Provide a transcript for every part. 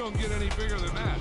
don't get any bigger than that.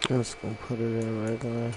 I'm just gonna put it in regular.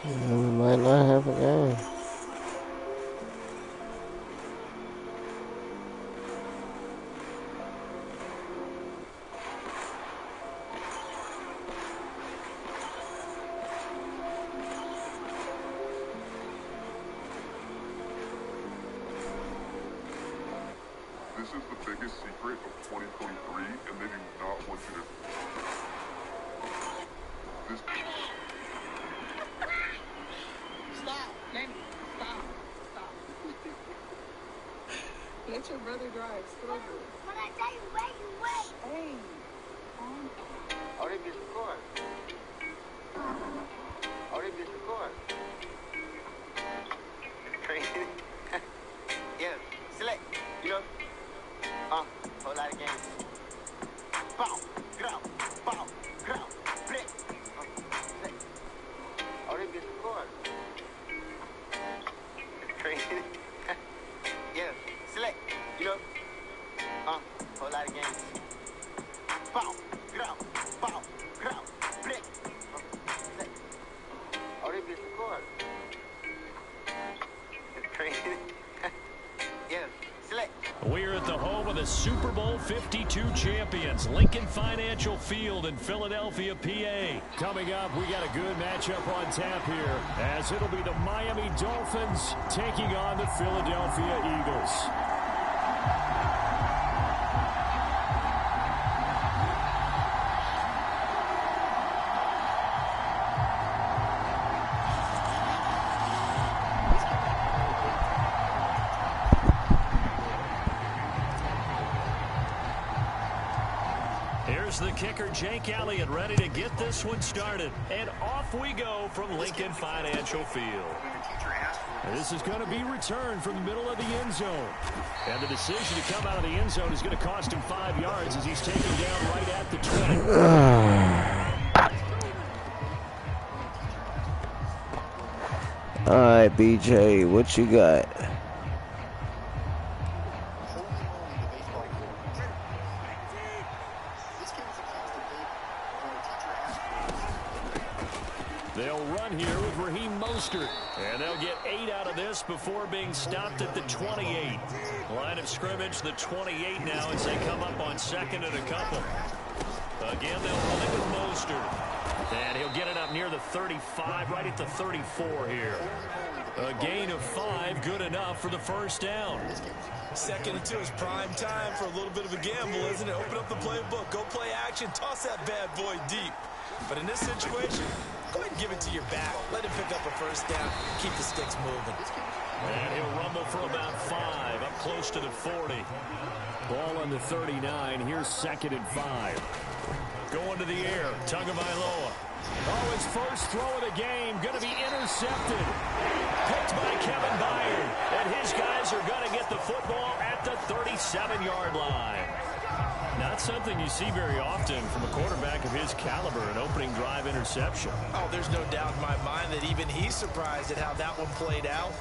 Yeah, we might not have a game. this is the biggest secret of 2023, and they do not want you to. This. Stop, Nanny. Stop. Stop. Let your brother drive. Sit over it. When I tell you wait, you wait. Hey. Oh, they missed the court. Oh, they missed the court. Crazy. Yeah, select. You know, whole lot of games. Bow, ground, bow, ground, flip. Select. Oh, they missed the court. Crazy. Yeah, select. You know, whole lot of games. Bow, ground, bow, ground, flip. Select. Oh, they missed the court. Crazy. Yeah, select. We're at the home of the Super Bowl 52 champions, Lincoln Financial Field in Philadelphia, PA. Coming up, we got a good matchup on tap here, as it'll be the Miami Dolphins taking on the Philadelphia Eagles. Here's the kicker, Jake Elliott, ready to get this one started. And off we go from Lincoln Financial Field. And this is going to be returned from the middle of the end zone. And the decision to come out of the end zone is going to cost him 5 yards as he's taken down right at the 20. All right, BJ, what you got? They'll run here with Raheem Mostert, and they'll get 8 out of this before being stopped at the 28. Line of scrimmage, the 28 now as they come up on second and a couple. Again, they'll play with Mostert, and he'll get it up near the 35, right at the 34 here. A gain of 5, good enough for the first down. 2nd and 2 is prime time for a little bit of a gamble, isn't it? Open up the playbook, go play action, toss that bad boy deep. But in this situation, go ahead and give it to your back. Let him pick up a first down. Keep the sticks moving. And he'll rumble for about 5, up close to the 40. Ball on the 39. Here's 2nd and 5. Going to the air. Tagovailoa. Oh, his first throw of the game. Going to be intercepted. Picked by Kevin Byard. And his guys are going to get the football at the 37-yard line. Not something you see very often from a quarterback of his caliber, an opening drive interception. Oh, there's no doubt in my mind that even he's surprised at how that one played out.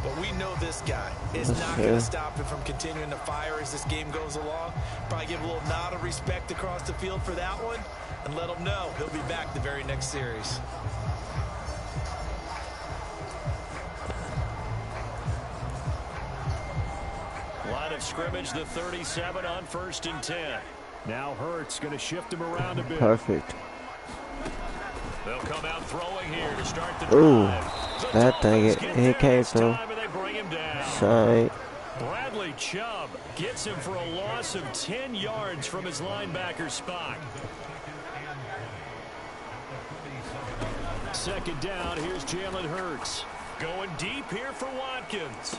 But we know this guy is not going to stop him from continuing to fire as this game goes along. Probably give a little nod of respect across the field for that one and let him know he'll be back the very next series. Line of scrimmage, the 37 on 1st and 10. Now Hurts going to shift him around a bit. Perfect. They'll come out throwing here to start the Ooh, drive. that thing, it came through. Sorry. Bradley Chubb gets him for a loss of 10 yards from his linebacker spot. 2nd down, here's Jalen Hurts. Going deep here for Watkins.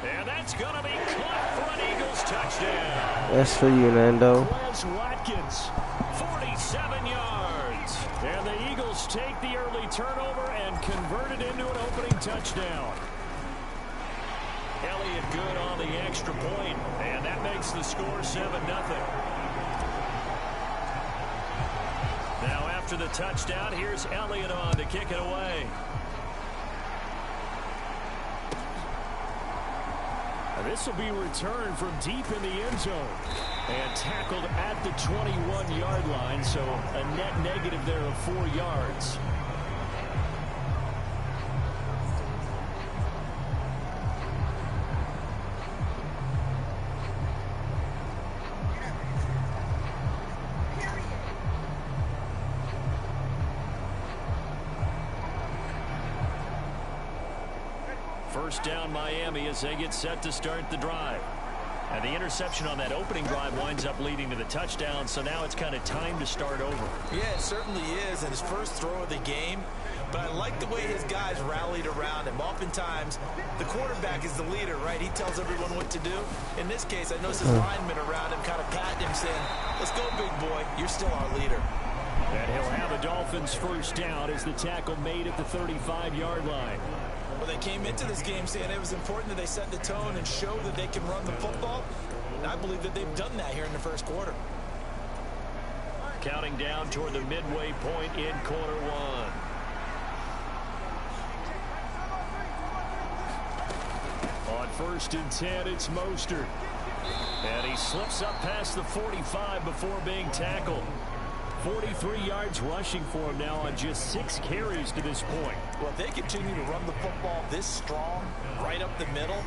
And that's going to be caught for an Eagles touchdown. That's for you, Nando. Wes Watkins, 47 yards. And the Eagles take the early turnover and convert it into an opening touchdown. Elliott good on the extra point, and that makes the score 7-0. Now after the touchdown, here's Elliott on to kick it away. This will be returned from deep in the end zone and tackled at the 21-yard line, so a net negative there of 4 yards. First down Miami as they get set to start the drive. And the interception on that opening drive winds up leading to the touchdown, so now it's kind of time to start over. Yeah, it certainly is, and his first throw of the game. But I like the way his guys rallied around him. Oftentimes, the quarterback is the leader, right? He tells everyone what to do. In this case, I noticed his linemen around him kind of patting him, saying, let's go, big boy. You're still our leader. And he'll have a Dolphins first down as the tackle made at the 35-yard line. Well, they came into this game saying it was important that they set the tone and show that they can run the football. And I believe that they've done that here in the first quarter. Counting down toward the midway point in quarter one. On 1st and 10, it's Mostert. And he slips up past the 45 before being tackled. 43 yards rushing for him now on just 6 carries to this point. Well, if they continue to run the football this strong, right up the middle,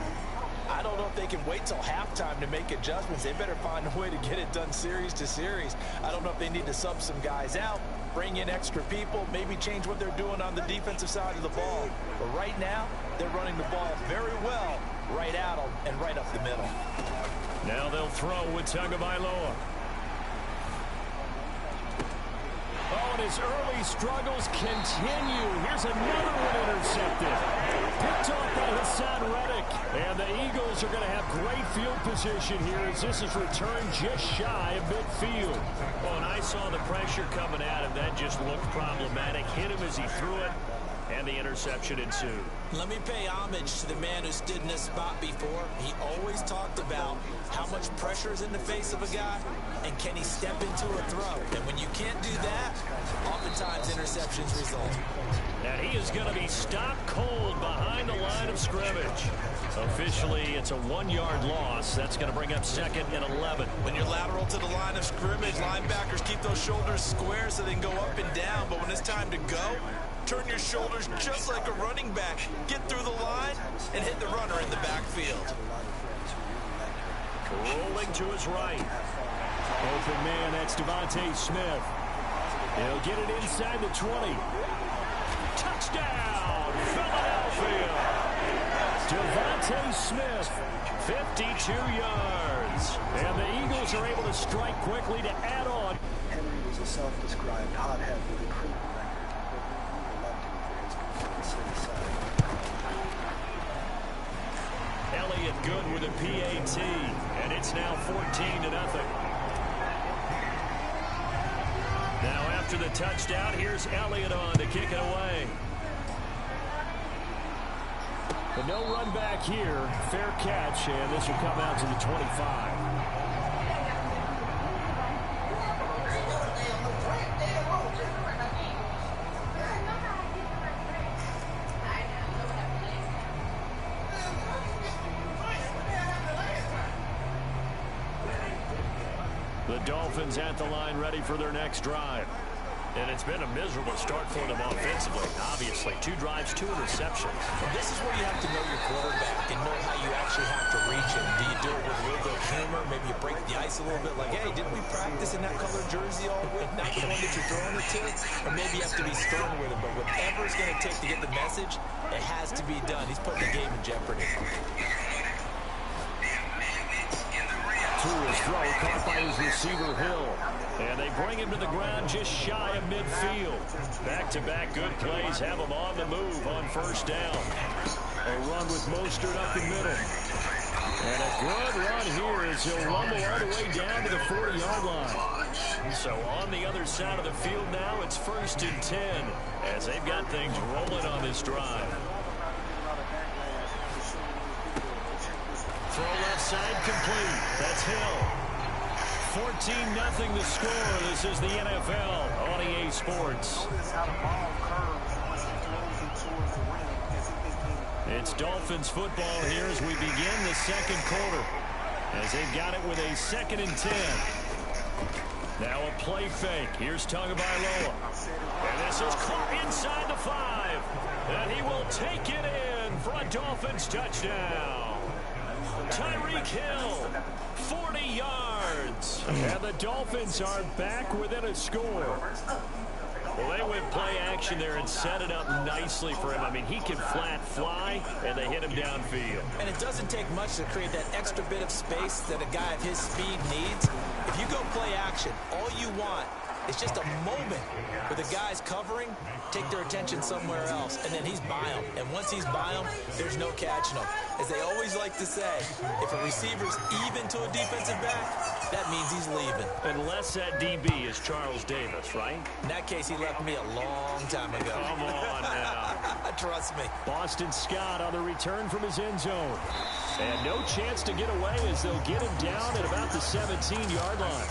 I don't know if they can wait till halftime to make adjustments. They better find a way to get it done series to series. I don't know if they need to sub some guys out, bring in extra people, maybe change what they're doing on the defensive side of the ball. But right now, they're running the ball very well right at them and right up the middle. Now they'll throw with Tagovailoa. Oh, and his early struggles continue. Here's another one intercepted. Picked off by Hassan Reddick. And the Eagles are going to have great field position here as this is returned just shy of midfield. Well, and I saw the pressure coming at him. That just looked problematic. Hit him as he threw it, and the interception ensued. Let me pay homage to the man who stood in this spot before. He always talked about how much pressure is in the face of a guy, and can he step into a throw. And when you can't do that, oftentimes interceptions result. And he is going to be stopped cold behind the line of scrimmage. Officially, it's a 1-yard loss. That's going to bring up 2nd and 11. When you're lateral to the line of scrimmage, linebackers keep those shoulders square so they can go up and down. But when it's time to go, turn your shoulders just like a running back. Get through the line and hit the runner in the backfield. Rolling to his right. Open man, that's Devontae Smith. He'll get it inside the 20. Touchdown, Philadelphia. Devontae Smith, 52 yards. And the Eagles are able to strike quickly to add on. Henry was a self-described hothead with a creep record, but we elected for his side. Elliott good with a PAT, and it's now 14-0. Now after the touchdown, here's Elliott on to kick it away. But no run back here. Fair catch, and this will come out to the 25. The Dolphins at the line ready for their next drive. And it's been a miserable start for them offensively. Obviously, 2 drives, 2 interceptions. And this is where you have to know your quarterback and know how you actually have to reach him. Do you do it with a little bit of humor? Maybe you break the ice a little bit like, hey, didn't we practice in that colored jersey all week? Not the one that you're throwing it to? Or maybe you have to be stern with him. But whatever it's going to take to get the message, it has to be done. He's putting the game in jeopardy. To his throw, caught by his receiver Hill. And they bring him to the ground just shy of midfield. Back-to-back good plays have him on the move on first down. A run with Mostert up the middle. And a good run here as he'll rumble all the way down to the 40-yard line. So on the other side of the field now, it's 1st and 10 as they've got things rolling on this drive. Throw left side complete. That's Hill. 14-0 the score. This is the NFL on EA Sports. It's Dolphins football here as we begin the second quarter. As they've got it with a 2nd and 10. Now a play fake. Here's Tagovailoa. And this is caught inside the 5. And he will take it in for a Dolphins touchdown. Tyreek Hill, 40 yards. And the Dolphins are back within a score. Well, they went play action there and set it up nicely for him. I mean, he can flat fly, and they hit him downfield. And it doesn't take much to create that extra bit of space that a guy of his speed needs. If you go play action, all you want is just a moment where the guy's covering, take their attention somewhere else, and then he's by him. And once he's by him, there's no catching him. As they always like to say, if a receiver's even to a defensive back, that means he's leaving. Unless that DB is Charles Davis, right? In that case, he left me a long time ago. Come on now. Trust me. Boston Scott on the return from his end zone. And no chance to get away as they'll get him down at about the 17-yard line.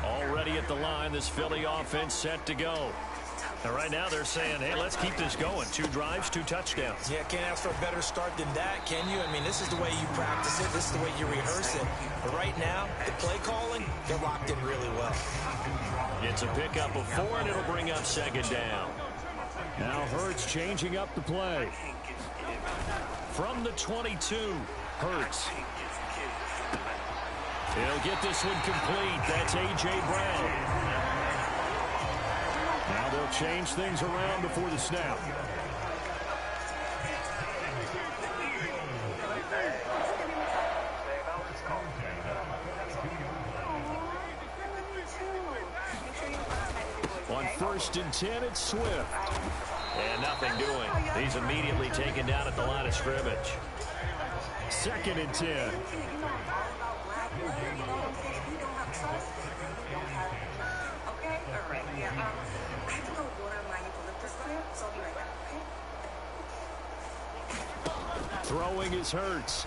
Already at the line, this Philly offense set to go. And right now they're saying, hey, let's keep this going. 2 drives, 2 touchdowns. Yeah, can't ask for a better start than that, can you? I mean, this is the way you practice it. This is the way you rehearse it. But right now, the play calling, they're locked in really well. It's a pickup of 4, and it'll bring up 2nd down. Now Hurts changing up the play. From the 22, Hurts. He'll get this one complete. That's A.J. Brown. Now they'll change things around before the snap. On 1st and 10, it's Swift. And nothing doing. He's immediately taken down at the line of scrimmage. 2nd and 10. Throwing is Hurts.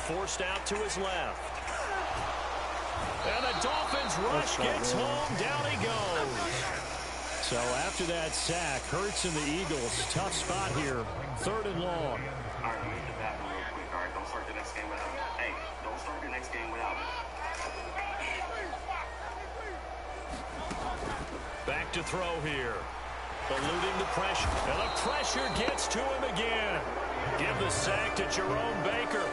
Forced out to his left. And the Dolphins rush gets home. Down he goes. So after that sack, Hurts and the Eagles, tough spot here. 3rd and long. All right, we need the bathroom real quick. All right, don't start the next game without me. Hey, don't start the next game without me. Back to throw here. Eluding the pressure. And the pressure gets to him again. Give the sack to Jerome Baker.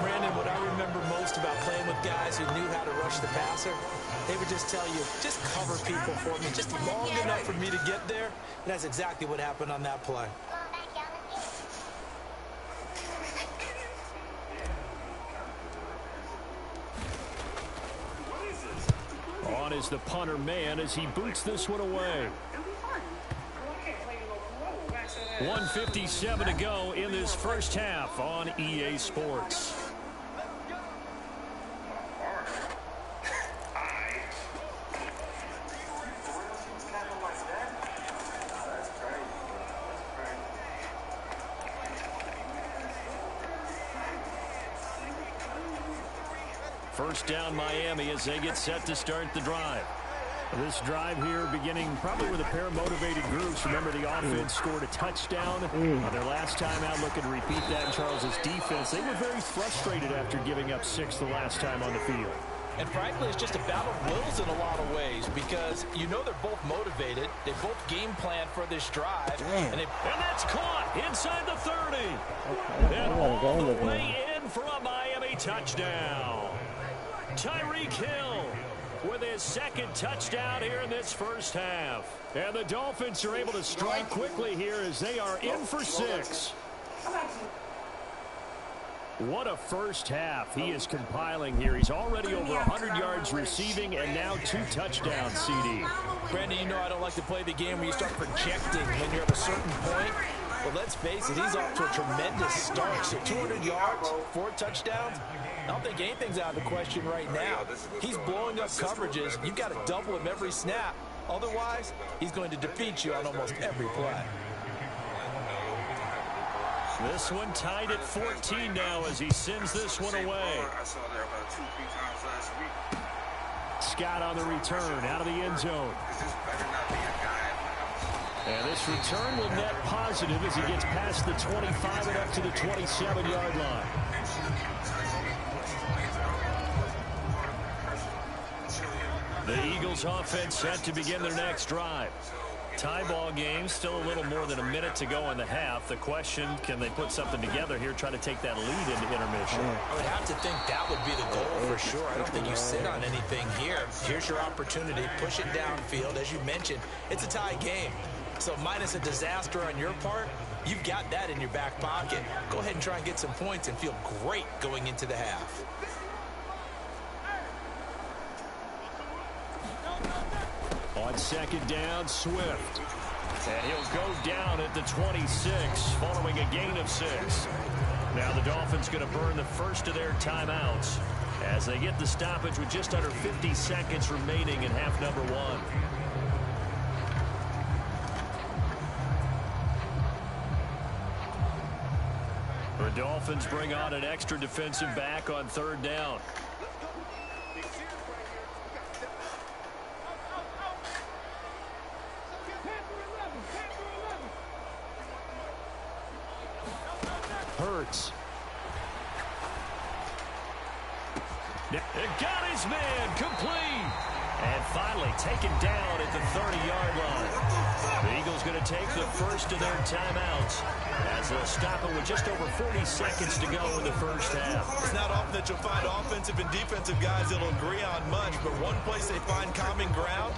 Brandon, what I remember most about playing with guys who knew how to rush the passer, they would just tell you, just cover people for me, just long enough for me to get there. And that's exactly what happened on that play. On is the punter man as he boots this one away. 1:57 to go in this first half on EA Sports. First down Miami as they get set to start the drive. This drive here beginning probably with a pair of motivated groups. Remember, the offense scored a touchdown. Their last time out, looking to repeat that in Charles's defense. They were very frustrated after giving up 6 the last time on the field. And frankly, it's just a battle of wills in a lot of ways because you know they're both motivated. They both game plan for this drive. And that's caught inside the 30. And all the way in for a Miami touchdown. Tyreek Hill with his 2nd touchdown here in this first half. And the Dolphins are able to strike quickly here as they are in for 6. What a first half he is compiling here. He's already over 100 yards receiving and now 2 touchdowns, CD. Brandon, you know I don't like to play the game where you start projecting when you're at a certain point. But let's face it, he's off to a tremendous start. So 200 yards, 4 touchdowns. I don't think anything's out of the question right now. He's blowing up coverages. You've got to double him every snap. Otherwise, he's going to defeat you on almost every play. This one tied at 14 now as he sends this one away. Scott on the return out of the end zone. And this return will net positive as he gets past the 25 and up to the 27-yard line. The Eagles offense set to begin their next drive. Tie ball game, still a little more than a minute to go in the half. The question, can they put something together here, try to take that lead into intermission? I would have to think that would be the goal for sure. I don't think you sit on anything here. Here's your opportunity. Push it downfield. As you mentioned, it's a tie game. So minus a disaster on your part, you've got that in your back pocket. Go ahead and try and get some points and feel great going into the half. On second down, Swift. And he'll go down at the 26 following a gain of 6. Now the Dolphins going to burn the first of their timeouts as they get the stoppage with just under 50 seconds remaining in half number 1. The Dolphins bring on an extra defensive back on third down. Hurts. It got his man complete. And finally taken down at the 30-yard line. The Eagles going to take the first of their timeouts as they'll stop it with just over 40 seconds to go in the first half. It's not often that you'll find offensive and defensive guys that'll agree on much, but one place they find common ground,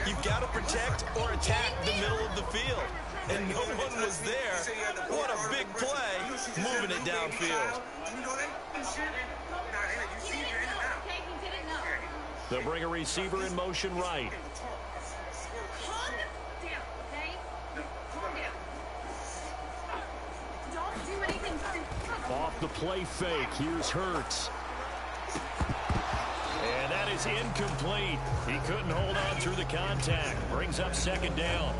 you've got to protect or attack the middle of the field. And no one was there. What a big play, moving it downfield. They'll bring a receiver in motion right. Off the play fake, here's Hurts. And that is incomplete. He couldn't hold on through the contact. Brings up second down.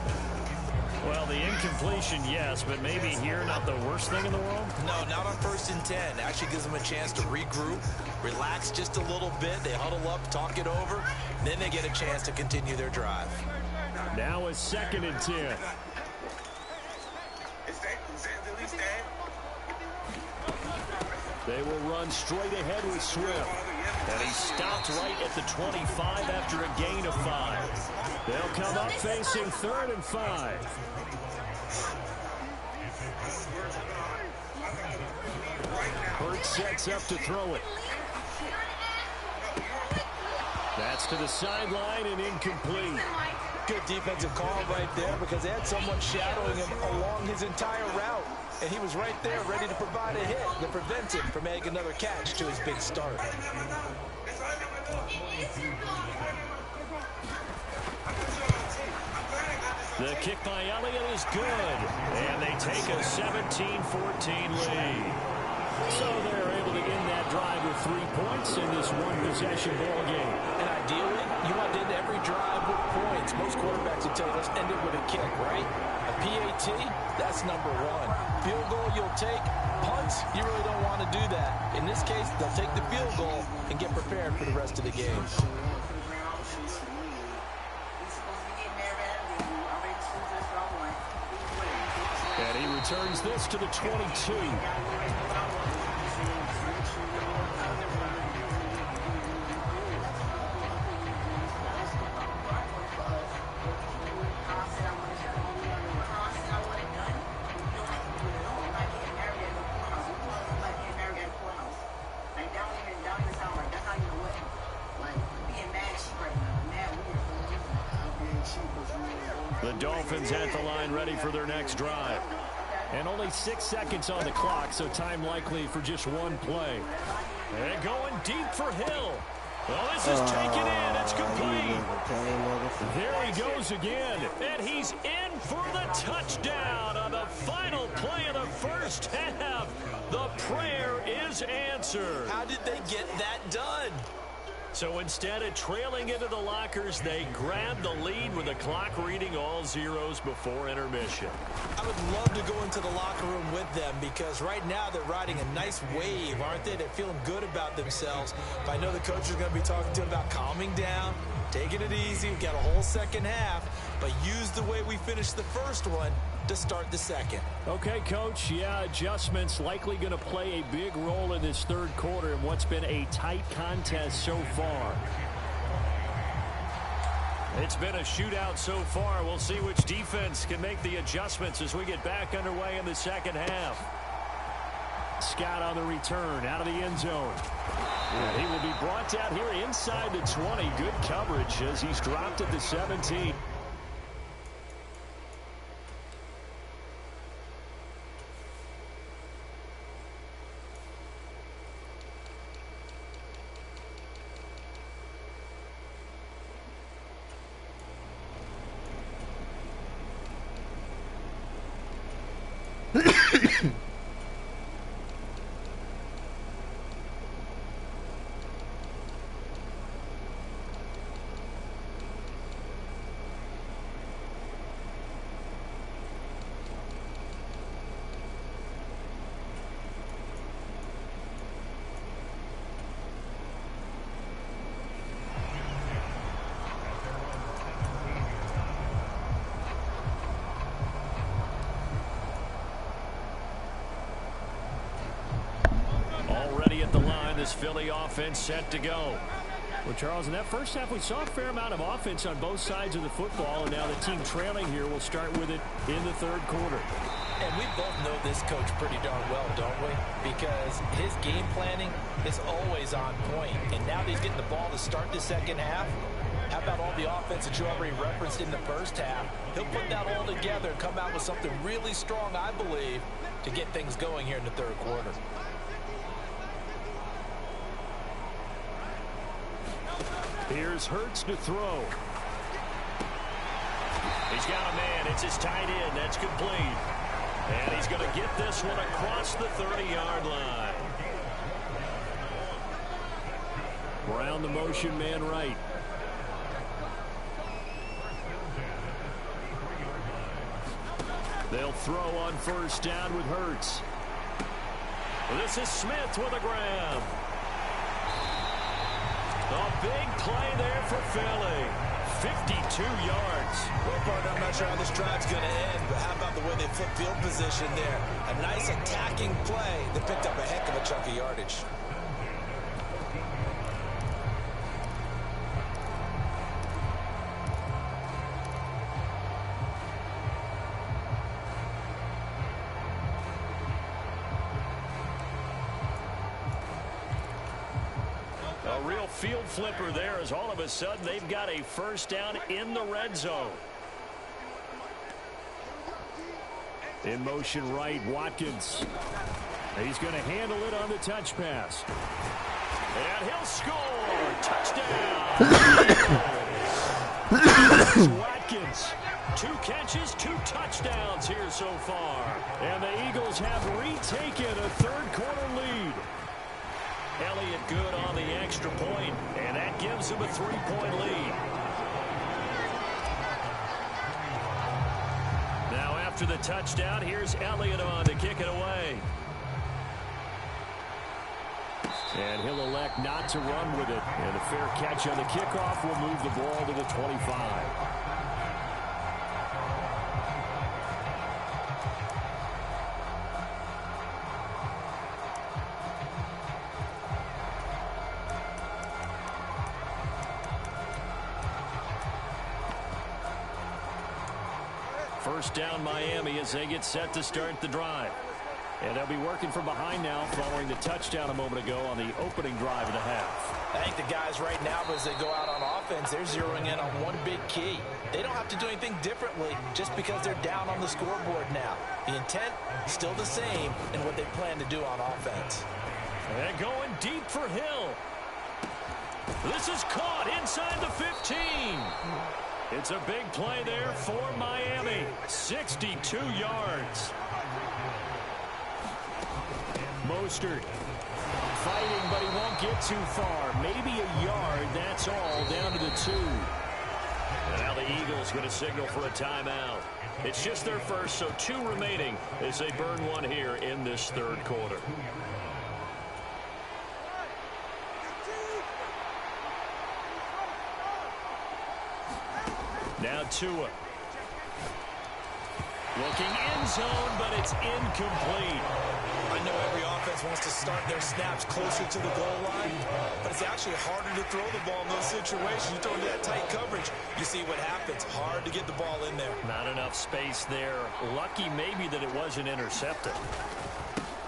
Well, the incompletion, yes, but maybe here not the worst thing in the world? No, not on 1st and 10. Actually gives them a chance to regroup, relax just a little bit. They huddle up, talk it over, then they get a chance to continue their drive. Now it's 2nd and 10. They will run straight ahead with Swift. And he stopped right at the 25 after a gain of 5. They'll come up facing 3rd and 5. Hurts sets up to throw it. That's to the sideline and incomplete. Good defensive call right there because they had someone shadowing him along his entire route. And he was right there ready to provide a hit that prevents him from making another catch to his big start. The kick by Elliott is good. And they take a 17-14 lead. So they're able to end that drive with 3 points in this one-possession ball game. And ideally, you want to end every drive with points. Most quarterbacks would tell us end it with a kick, right? A PAT, that's number 1. Field goal you'll take. Punts, you really don't want to do that. In this case, they'll take the field goal and get prepared for the rest of the game. And he returns this to the 22. The Dolphins at the line ready for their next drive. And only 6 seconds on the clock, so time likely for just one play. And going deep for Hill. Well, this is taken in. It's complete. There he goes again. And he's in for the touchdown on the final play of the first half. The prayer is answered. How did they get that done? So instead of trailing into the lockers, they grabbed the lead with the clock reading all zeros before intermission. I would love to go into the locker room with them because right now they're riding a nice wave, aren't they? They're feeling good about themselves. But I know the coach is going to be talking to them about calming down, taking it easy. We've got a whole second half, but use the way we finished the first one to start the second. Okay, Coach. Yeah, adjustments likely going to play a big role in this third quarter in what's been a tight contest so far. It's been a shootout so far. We'll see which defense can make the adjustments as we get back underway in the second half. Scott on the return out of the end zone. And he will be brought down here inside the 20. Good coverage as he's dropped at the 17. Already at the line, this Philly offense set to go. Well, Charles, in that first half, we saw a fair amount of offense on both sides of the football, and now the team trailing here will start with it in the third quarter. And we both know this coach pretty darn well, don't we? Because his game planning is always on point. And now that he's getting the ball to start the second half, how about all the offense that you already referenced in the first half? He'll put that all together and come out with something really strong, I believe, to get things going here in the third quarter. Here's Hurts to throw. He's got a man. It's his tight end. That's complete. And he's going to get this one across the 30-yard line. Brown the motion man right. They'll throw on first down with Hurts. This is Smith with a grab. A big play there for Philly. 52 yards. Well, partner, I'm not sure how this drive's going to end, but how about the way they flip field position there? A nice attacking play that picked up a heck of a chunk of yardage. A real field flipper there as all of a sudden they've got a first down in the red zone. In motion right, Watkins. He's going to handle it on the touch pass. And he'll score. Touchdown. Watkins. 2 catches, 2 touchdowns here so far. And the Eagles have retaken a third quarter lead. Elliott good on the extra point, and that gives him a 3-point lead. Now after the touchdown, here's Elliott on to kick it away. And he'll elect not to run with it. And a fair catch on the kickoff will move the ball to the 25. First down Miami as they get set to start the drive. And they'll be working from behind now following the touchdown a moment ago on the opening drive of the half. I think the guys right now, as they go out on offense, they're zeroing in on one big key. They don't have to do anything differently just because they're down on the scoreboard now. The intent still the same in what they plan to do on offense. And going deep for Hill. This is caught inside the 15. It's a big play there for Miami. 62 yards. Mostert fighting, but he won't get too far. Maybe a yard, that's all, down to the 2. And now the Eagles going to signal for a timeout. It's just their first, so 2 remaining as they burn one here in this third quarter. Now Tua. Looking end zone, but it's incomplete. I know every offense wants to start their snaps closer to the goal line, but it's actually harder to throw the ball in those situations. You throw into that tight coverage, you see what happens. Hard to get the ball in there. Not enough space there. Lucky maybe that it wasn't intercepted.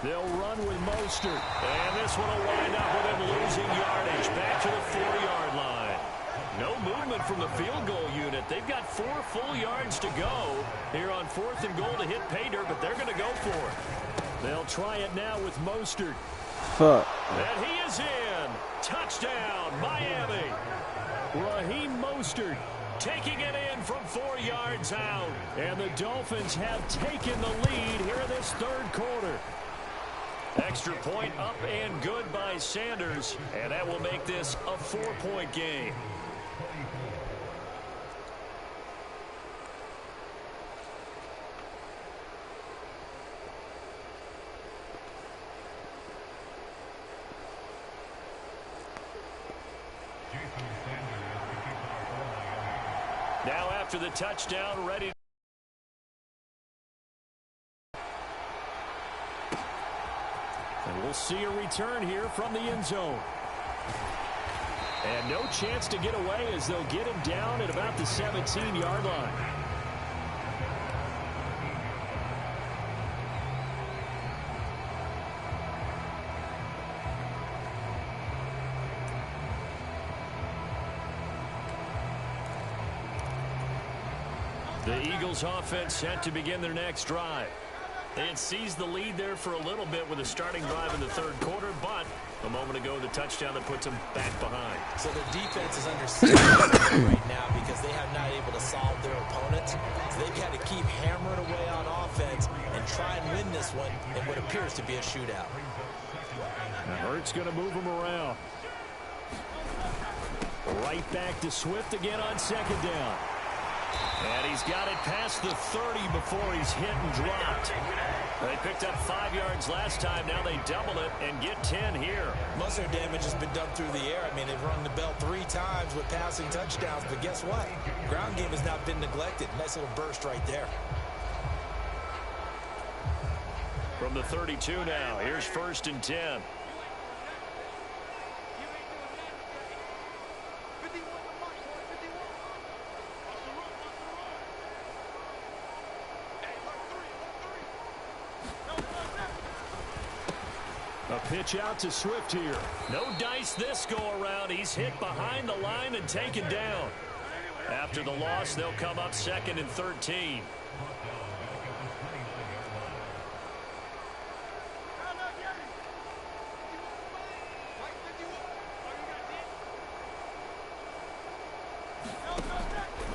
They'll run with Mostert, and this one will wind up with him losing yardage back to the 4-yard line. No movement from the field goal unit. They've got 4 full yards to go here on 4th and goal to hit pay dirt, but they're going to go for it. They'll try it now with Mostert. Fuck. And he is in. Touchdown, Miami. Raheem Mostert taking it in from 4 yards out. And the Dolphins have taken the lead here in this 3rd quarter. Extra point up and good by Sanders. And that will make this a 4-point game. Now after the touchdown, ready. And we'll see a return here from the end zone. And no chance to get away as they'll get him down at about the 17-yard line. The Eagles offense set to begin their next drive. They had seized the lead there for a little bit with a starting drive in the 3rd quarter, but a moment ago the touchdown that puts them back behind. So their defense is under siege right now because they have not able to solve their opponents. So they've got to keep hammering away on offense and try and win this one in what appears to be a shootout. Hurts going to move him around. Right back to Swift again on 2nd down. And he's got it past the 30 before he's hit and dropped. They picked up 5 yards last time. Now they double it and get 10 here. Most of their damage has been done through the air. I mean, they've rung the bell 3 times with passing touchdowns. But guess what? Ground game has not been neglected. Nice little burst right there. From the 32 now, here's 1st and 10. A pitch out to Swift here. No dice this go around. He's hit behind the line and taken down. After the loss, they'll come up 2nd and 13.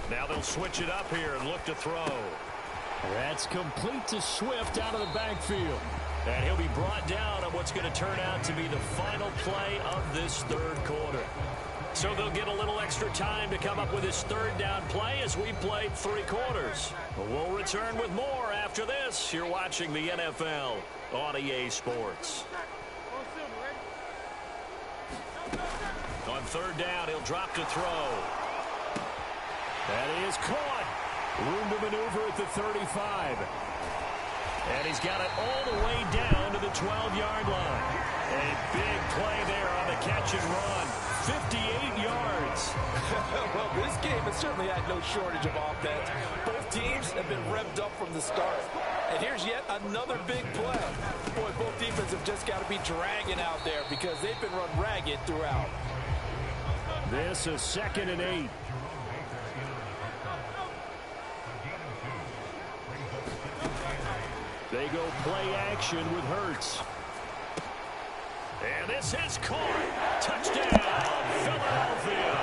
Now they'll switch it up here and look to throw. That's complete to Swift out of the backfield. And he'll be brought down on what's going to turn out to be the final play of this 3rd quarter. So they'll get a little extra time to come up with this 3rd down play as we played 3 quarters. We'll return with more after this. You're watching the NFL on EA Sports. On 3rd down, he'll drop to throw. That is caught. Room to maneuver at the 35. And he's got it all the way down to the 12-yard line. A big play there on the catch and run. 58 yards. Well, this game has certainly had no shortage of offense. Both teams have been revved up from the start. And here's yet another big play. Boy, both defenses have just got to be dragging out there because they've been run ragged throughout. This is 2nd and 8. They go play action with Hurts. And this is caught. Touchdown, Philadelphia.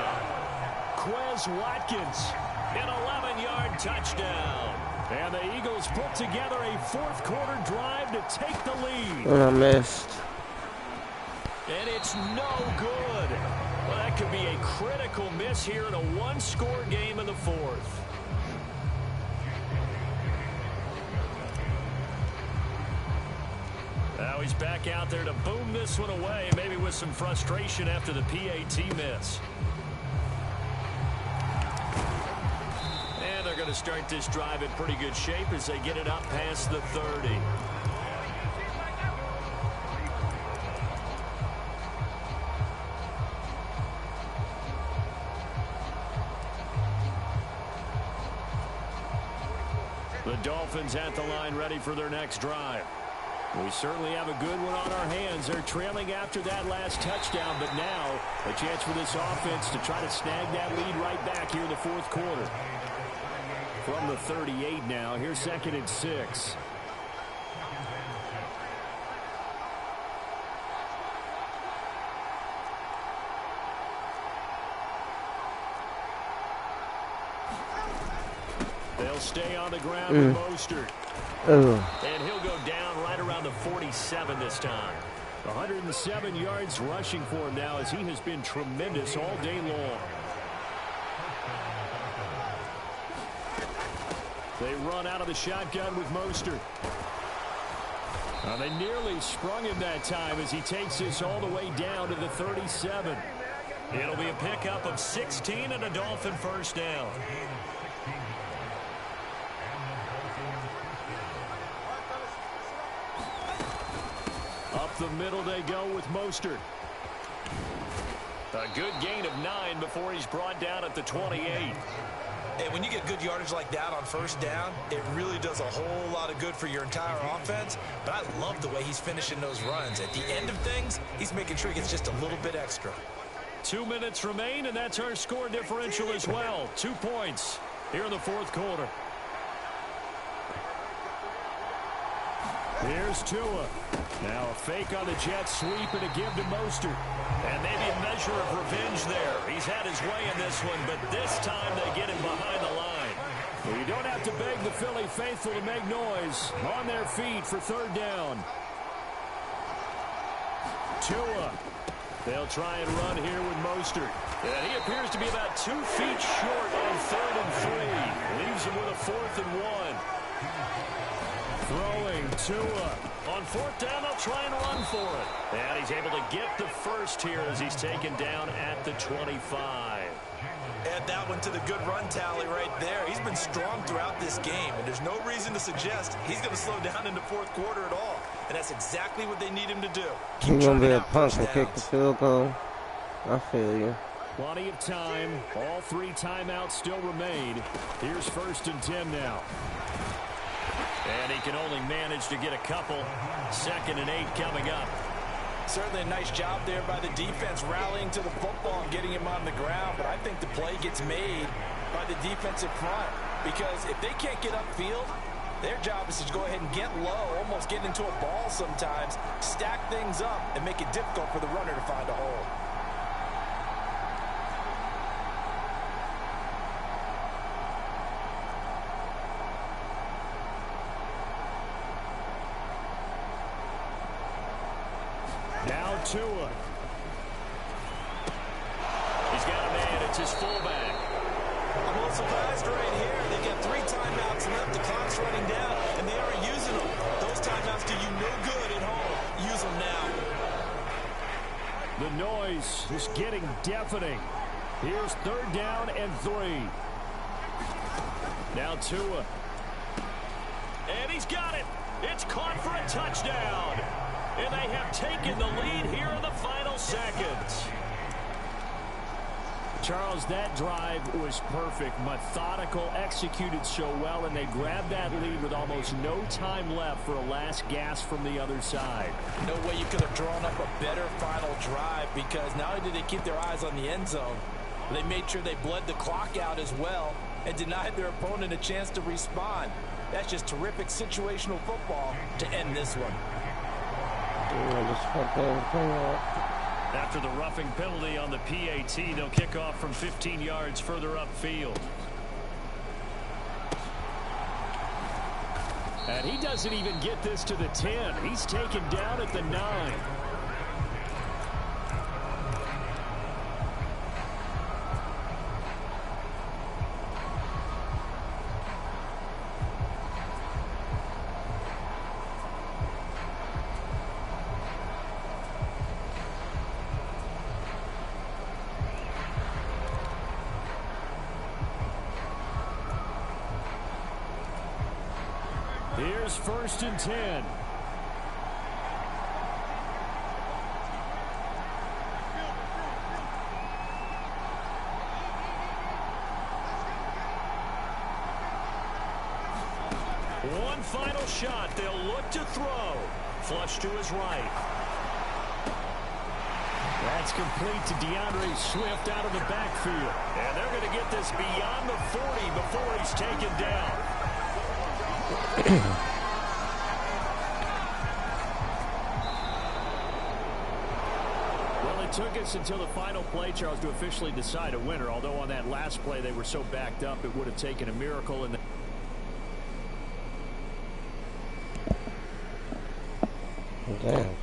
Quez Watkins, an 11-yard touchdown. And the Eagles put together a 4th quarter drive to take the lead. I missed. And it's no good. Well, that could be a critical miss here in a 1-score game in the 4th. Now he's back out there to boom this one away, maybe with some frustration after the PAT miss. And they're going to start this drive in pretty good shape as they get it up past the 30. The Dolphins at the line ready for their next drive. We certainly have a good one on our hands. They're trailing after that last touchdown, but now a chance for this offense to try to snag that lead right back here in the fourth quarter. From the 38 now, here's 2nd and 6. They'll stay on the ground with Mostert. And he'll go down right around the 47 this time. 107 yards rushing for him now as he has been tremendous all day long. They run out of the shotgun with Mostert. They nearly sprung him that time as he takes this all the way down to the 37. It'll be a pickup of 16 and a Dolphin first down. Up the middle they go with Mostert. A good gain of 9 before he's brought down at the 28. And when you get good yardage like that on first down, it really does a whole lot of good for your entire offense. But I love the way he's finishing those runs. At the end of things, he's making sure he gets just a little bit extra. 2 minutes remain, and that's our score differential as well. 2 points here in the fourth quarter. Here's Tua. Now a fake on the jet sweep and a give to Mostert. And maybe a measure of revenge there. He's had his way in this one, but this time they get him behind the line. Well, you don't have to beg the Philly faithful to make noise. On their feet for third down. Tua. They'll try and run here with Mostert. And he appears to be about 2 feet short on 3rd and 3. Leaves him with a 4th and 1. Throwing Tua. On 4th down, they'll try and run for it. And he's able to get the first here as he's taken down at the 25. Add that one to the good run tally right there. He's been strong throughout this game, and there's no reason to suggest he's going to slow down in the fourth quarter at all. And that's exactly what they need him to do. He's going to be a punk and kick the field goal. I feel you. Plenty of time. All 3 timeouts still remain. Here's 1st and 10 now. And he can only manage to get a couple. 2nd and 8 coming up. Certainly a nice job there by the defense rallying to the football and getting him on the ground. But I think the play gets made by the defensive front. Because if they can't get upfield, their job is to go ahead and get low, almost get into a ball sometimes, stack things up, and make it difficult for the runner to find a hole. Now Tua. He's got a man. It's his fullback. I'm a little surprised right here. They got 3 timeouts left. The clock's running down, and they aren't using them. Those timeouts do you no good at home. Use them now. The noise is getting deafening. Here's 3rd down and 3. Now Tua. And he's got it. It's caught for a touchdown. And they have taken the lead here in the final seconds. Charles, that drive was perfect, methodical, executed so well, and they grabbed that lead with almost no time left for a last gasp from the other side. No way you could have drawn up a better final drive, because not only did they keep their eyes on the end zone, they made sure they bled the clock out as well and denied their opponent a chance to respond. That's just terrific situational football to end this one. After the roughing penalty on the PAT, they'll kick off from 15 yards further upfield. And he doesn't even get this to the 10. He's taken down at the 9. Here's 1st and 10. One final shot. They'll look to throw. Flush to his right. That's complete to DeAndre Swift out of the backfield. And they're going to get this beyond the 40 before he's taken down. Well, it took us until the final play, Charles, to officially decide a winner. Although on that last play they were so backed up, it would have taken a miracle. And damn.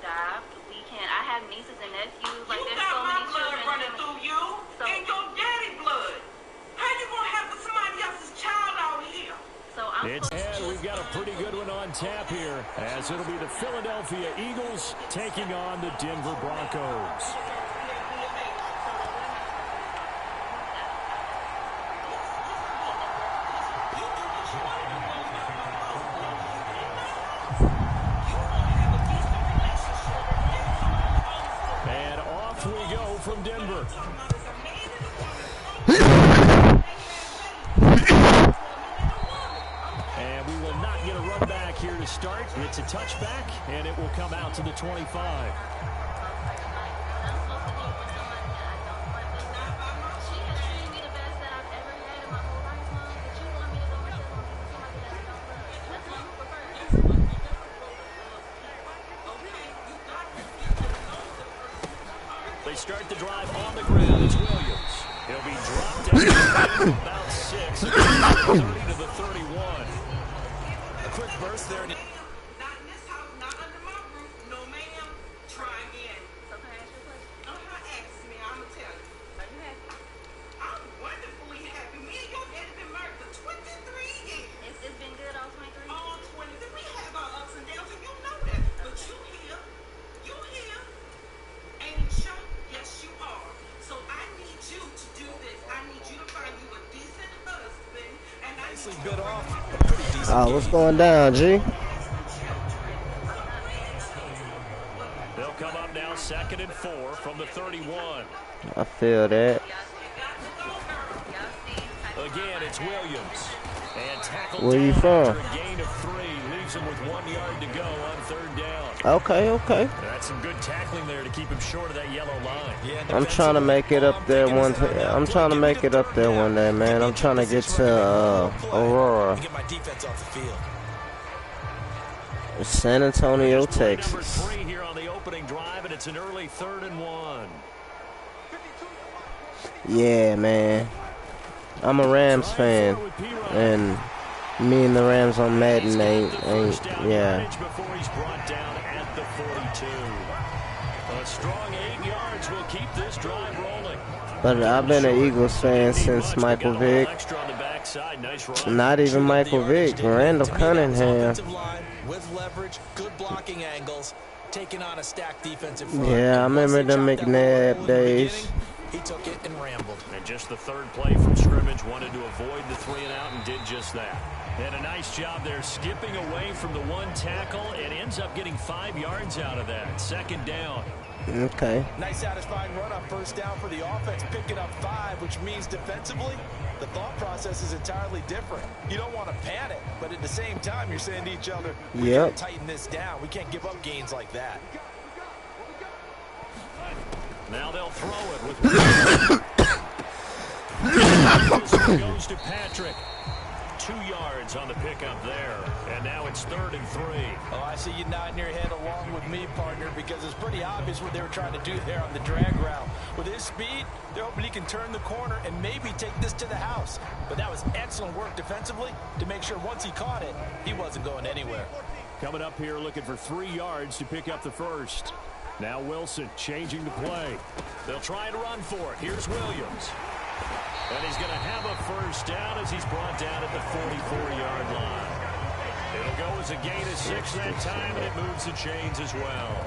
adopt. We can. I have nieces and nephews. Like, there's so many children running through you and your daddy blood. How you gonna have somebody else's child out here? So and we've got a pretty good one on tap here, as it'll be the Philadelphia Eagles taking on the Denver Broncos. And off we go from Denver. And we will not get a run back here to start. It's a touchback, and it will come out to the 25. They start the drive on the ground. It's Williams. He'll be dropped down about 6. 30 to the 31. A quick burst there. Not in this house, not under my roof. No, ma'am. Try again. So can I ask you a question? Ask me, I'm going to tell you. Are you happy? I'm wonderfully happy. Me and your daddy been married for 23 years. It's been good all 23? All 23. We have our ups and downs, and you know that. But you here. You here. Ain't you? Yes, you are. So I need you to do this. I need you to find you a decent husband. And I Nicely need bit you off. A pretty decent Oh, what's going down, G? They'll come up now 2nd and 4 from the 31. I feel that. Again, it's Williams. And tackled Where you down from? after a gain of 3. Leaves him with 1 yard to go on 3rd down. Okay. That's some good tackling there to keep him short of that yellow line. Yeah, I'm trying to make it up there one I'm trying to make it up there one day, man. I'm trying to get to Aurora. Get my defense off the field. San Antonio, Play number Texas. 3 here on the opening drive, and it's an early 3rd and 1. Yeah, man. I'm a Rams fan, and me and the Rams on Madden ain't yeah. Before he's brought down at the 42. A strong 8 yards will keep this drive rolling. But I've been an Eagles fan since Michael Vick. Not even Michael Vick, Randall Cunningham. With leverage, good blocking angles, taking on a stacked defensive front. Yeah, I remember the McNabb days. He took it and rambled. And just the 3rd play from scrimmage, wanted to avoid the 3 and out and did just that. And a nice job there skipping away from the 1 tackle and ends up getting 5 yards out of that. 2nd down. Okay. Nice satisfying run on 1st down for the offense, picking up 5, which means defensively, the thought process is entirely different. You don't want to panic, but at the same time, you're saying to each other, we got to tighten this down. We can't give up gains like that. Now they'll throw it with goes to Patrick. 2 yards on the pickup there. And now it's 3rd and 3. Oh, I see you nodding your head along with me, partner, because it's pretty obvious what they were trying to do there on the drag route. With his speed, they're hoping he can turn the corner and maybe take this to the house. But that was excellent work defensively to make sure once he caught it, he wasn't going anywhere. Coming up here looking for 3 yards to pick up the 1st. Now Wilson changing the play. They'll try and run for it. Here's Williams. And he's going to have a 1st down as he's brought down at the 44-yard line. It'll go as a gain of 6 that time, and it moves the chains as well.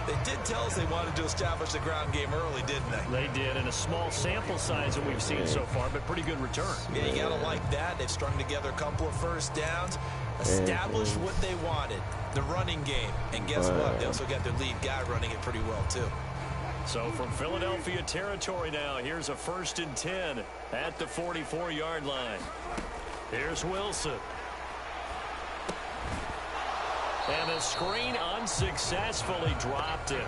They did tell us they wanted to establish the ground game early, didn't they? They did, and a small sample size that we've seen so far, but pretty good return. Yeah, you got to like that. They've strung together a couple of 1st downs, established what they wanted, the running game. And guess what? They also got their lead guy running it pretty well, too. So from Philadelphia territory now, here's a 1st and 10 at the 44-yard line. Here's Wilson. And the screen unsuccessfully dropped him.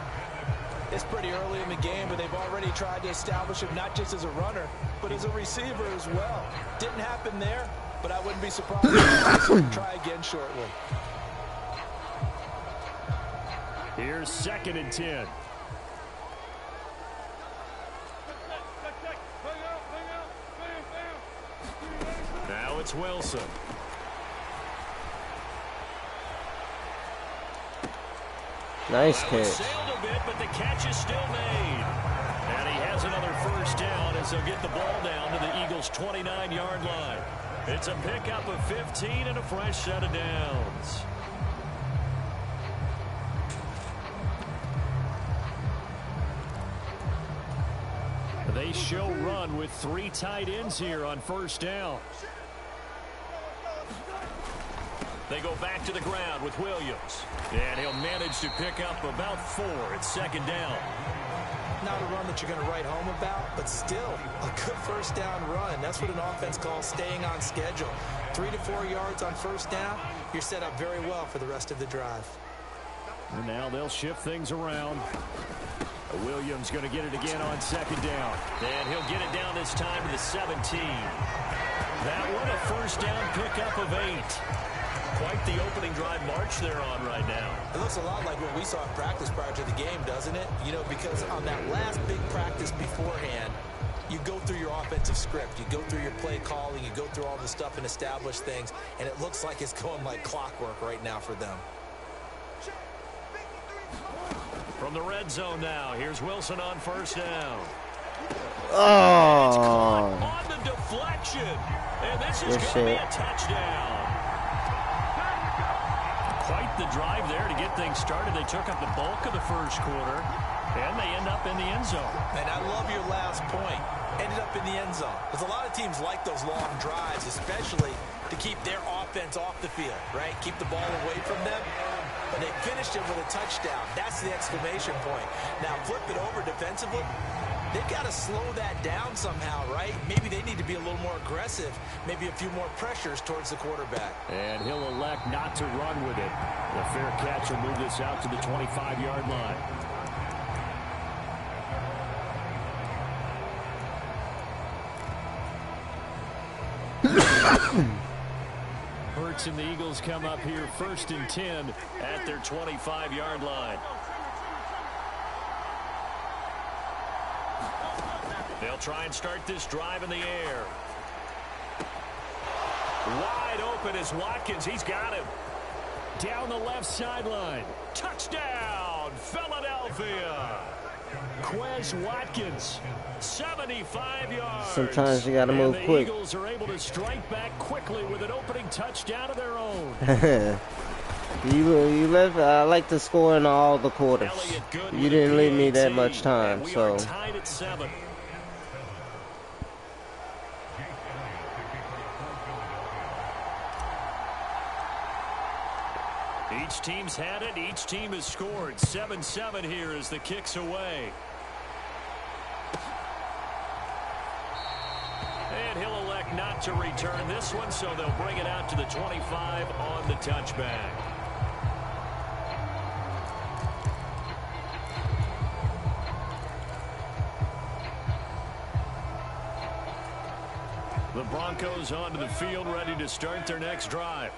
It's pretty early in the game, but they've already tried to establish him not just as a runner, but as a receiver as well. Didn't happen there, but I wouldn't be surprised if they try again shortly. Here's 2nd and 10. Now it's Wilson. Nice catch. Sailed a bit, but the catch is still made. And he has another 1st down as they'll get the ball down to the Eagles' 29-yard line. It's a pickup of 15 and a fresh set of downs. They show run with 3 tight ends here on 1st down. They go back to the ground with Williams. And he'll manage to pick up about 4. It's 2nd down. Not a run that you're going to write home about, but still a good 1st down run. That's what an offense calls staying on schedule. 3 to 4 yards on 1st down. You're set up very well for the rest of the drive. And now they'll shift things around. Williams going to get it again on 2nd down. And he'll get it down this time to the 17. That one a 1st down pickup of 8. Quite the opening drive march they're on right now. It looks a lot like what we saw in practice prior to the game, doesn't it? You know, because on that last big practice beforehand, you go through your offensive script, you go through your play calling, you go through all the stuff and establish things, and it looks like it's going like clockwork right now for them. From the red zone now, here's Wilson on 1st down. Oh. It's caught on the deflection, and this is going to be a touchdown. Quite the drive there to get things started. They took up the bulk of the 1st quarter, and they end up in the end zone. And I love your last point. Ended up in the end zone. Because a lot of teams like those long drives, especially to keep their offense off the field, right? Keep the ball away from them. But they finished it with a touchdown. That's the exclamation point. Now flip it over defensively. they've got to slow that down somehow, right? Maybe they need to be a little more aggressive, maybe a few more pressures towards the quarterback. And he'll elect not to run with it. The fair catch will move this out to the 25-yard line. Hurts and the Eagles come up here 1st and 10 at their 25-yard line. They'll try and start this drive in the air. Wide open is Watkins. He's got him. Down the left sideline. Touchdown, Philadelphia. Quez Watkins, 75 yards. Sometimes you got to move quick. The Eagles are able to strike back quickly with an opening touchdown of their own. You left. I like to score in all the quarters. You didn't leave me that much time, we so. are tied at 7. Each team's had it. Each team has scored. 7-7 here as the kick's away. And he'll elect not to return this one, so they'll bring it out to the 25 on the touchback. The Broncos onto the field, ready to start their next drive.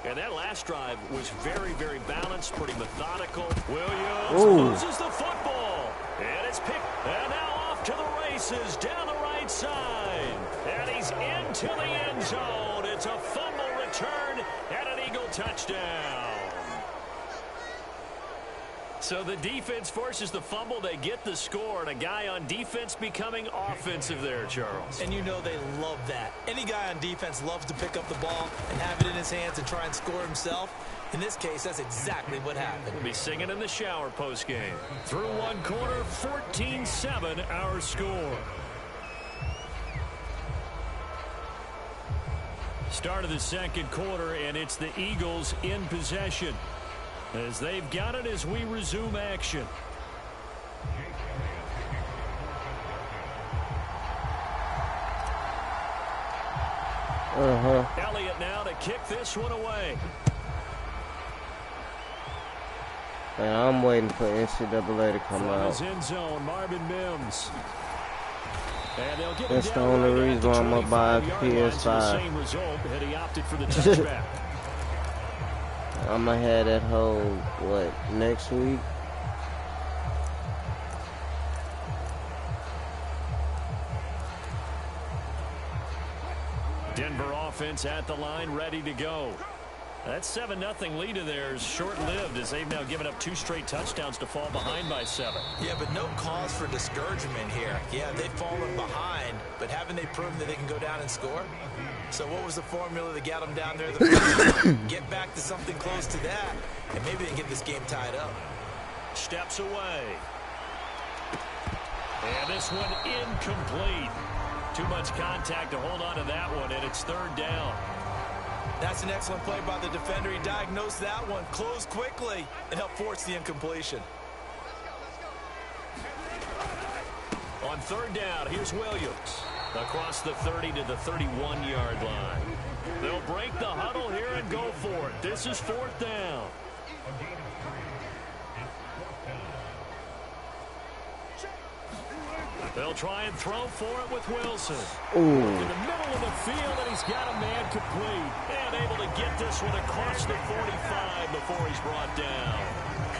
And that last drive was very, very balanced, pretty methodical. Williams loses the football. And it's picked. And now off to the races down the right side. And he's into the end zone. It's a fumble return and an Eagle touchdown. So the defense forces the fumble. They get the score. And a guy on defense becoming offensive there, Charles. And you know they love that. Any guy on defense loves to pick up the ball and have it in his hands and try and score himself. In this case, that's exactly what happened. We'll be singing in the shower postgame. Through one quarter, 14-7 our score. Start of the second quarter, and it's the Eagles in possession, as they've got it as we resume action. Elliott now to kick this one away. Man, I'm waiting for NCAA to come out. His end zone, Marvin Mims. And they'll get That's the only reason why I'm going to buy a PS5. Same result, and he opted for the touchback. I'm going to have that whole, next week? Denver offense at the line, ready to go. That 7-0 lead of theirs short-lived, as they've now given up 2 straight touchdowns to fall behind by 7. Yeah, but no cause for discouragement here. Yeah, they've fallen behind, but haven't they proven that they can go down and score? So what was the formula that got them down there? Get back to something close to that, and maybe they can get this game tied up. Steps away. And this one incomplete. Too much contact to hold on to that one, and it's 3rd down. That's an excellent play by the defender. He diagnosed that one, closed quickly, and helped force the incompletion. On 3rd down, here's Williams. Across the 30 to the 31-yard line. They'll break the huddle here and go for it. This is 4th down. They'll try and throw for it with Wilson. In the middle of the field, and he's got a man complete. And able to get this one across the 45 before he's brought down.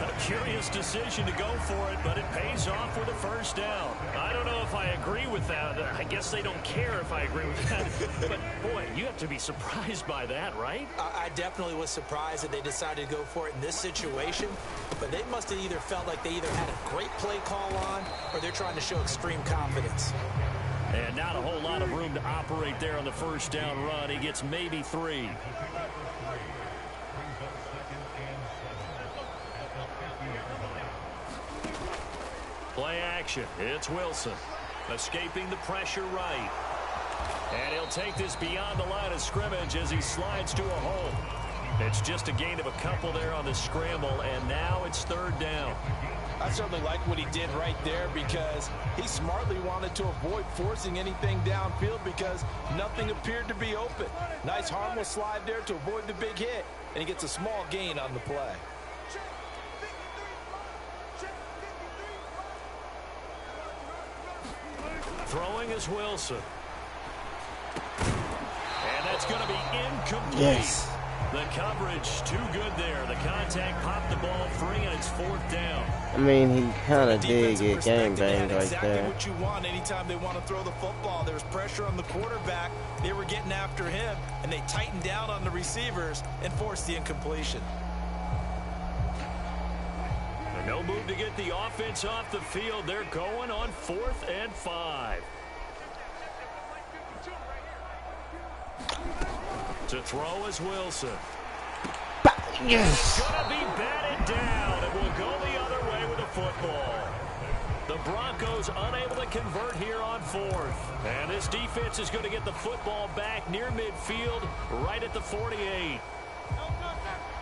A curious decision to go for it, but it pays off with a 1st down. I don't know if I agree with that. I guess they don't care if I agree with that. But, boy, you have to be surprised by that, right? I definitely was surprised that they decided to go for it in this situation. But they must have either felt like they either had a great play call on, or they're trying to show extreme confidence. And not a whole lot of room to operate there on the 1st down run. He gets maybe 3. Play action. It's Wilson. Escaping the pressure right. And he'll take this beyond the line of scrimmage as he slides to a hole. It's just a gain of a couple there on the scramble, and now it's third down. I certainly like what he did right there because he smartly wanted to avoid forcing anything downfield because nothing appeared to be open. Nice harmless slide there to avoid the big hit, and he gets a small gain on the play. Throwing is Wilson. And that's going to be incomplete. Yes. The coverage too good there. The contact popped the ball free, and it's fourth down. I mean, he kind of did get game banged right exactly there. What you want anytime they want to throw the football. There's pressure on the quarterback. They were getting after him, and they tightened down on the receivers and forced the incompletion. And no move to get the offense off the field. They're going on 4th and 5. To throw is Wilson. Yes. It's going to be batted down. It will go the other way with the football. The Broncos unable to convert here on 4th. And this defense is going to get the football back near midfield, right at the 48.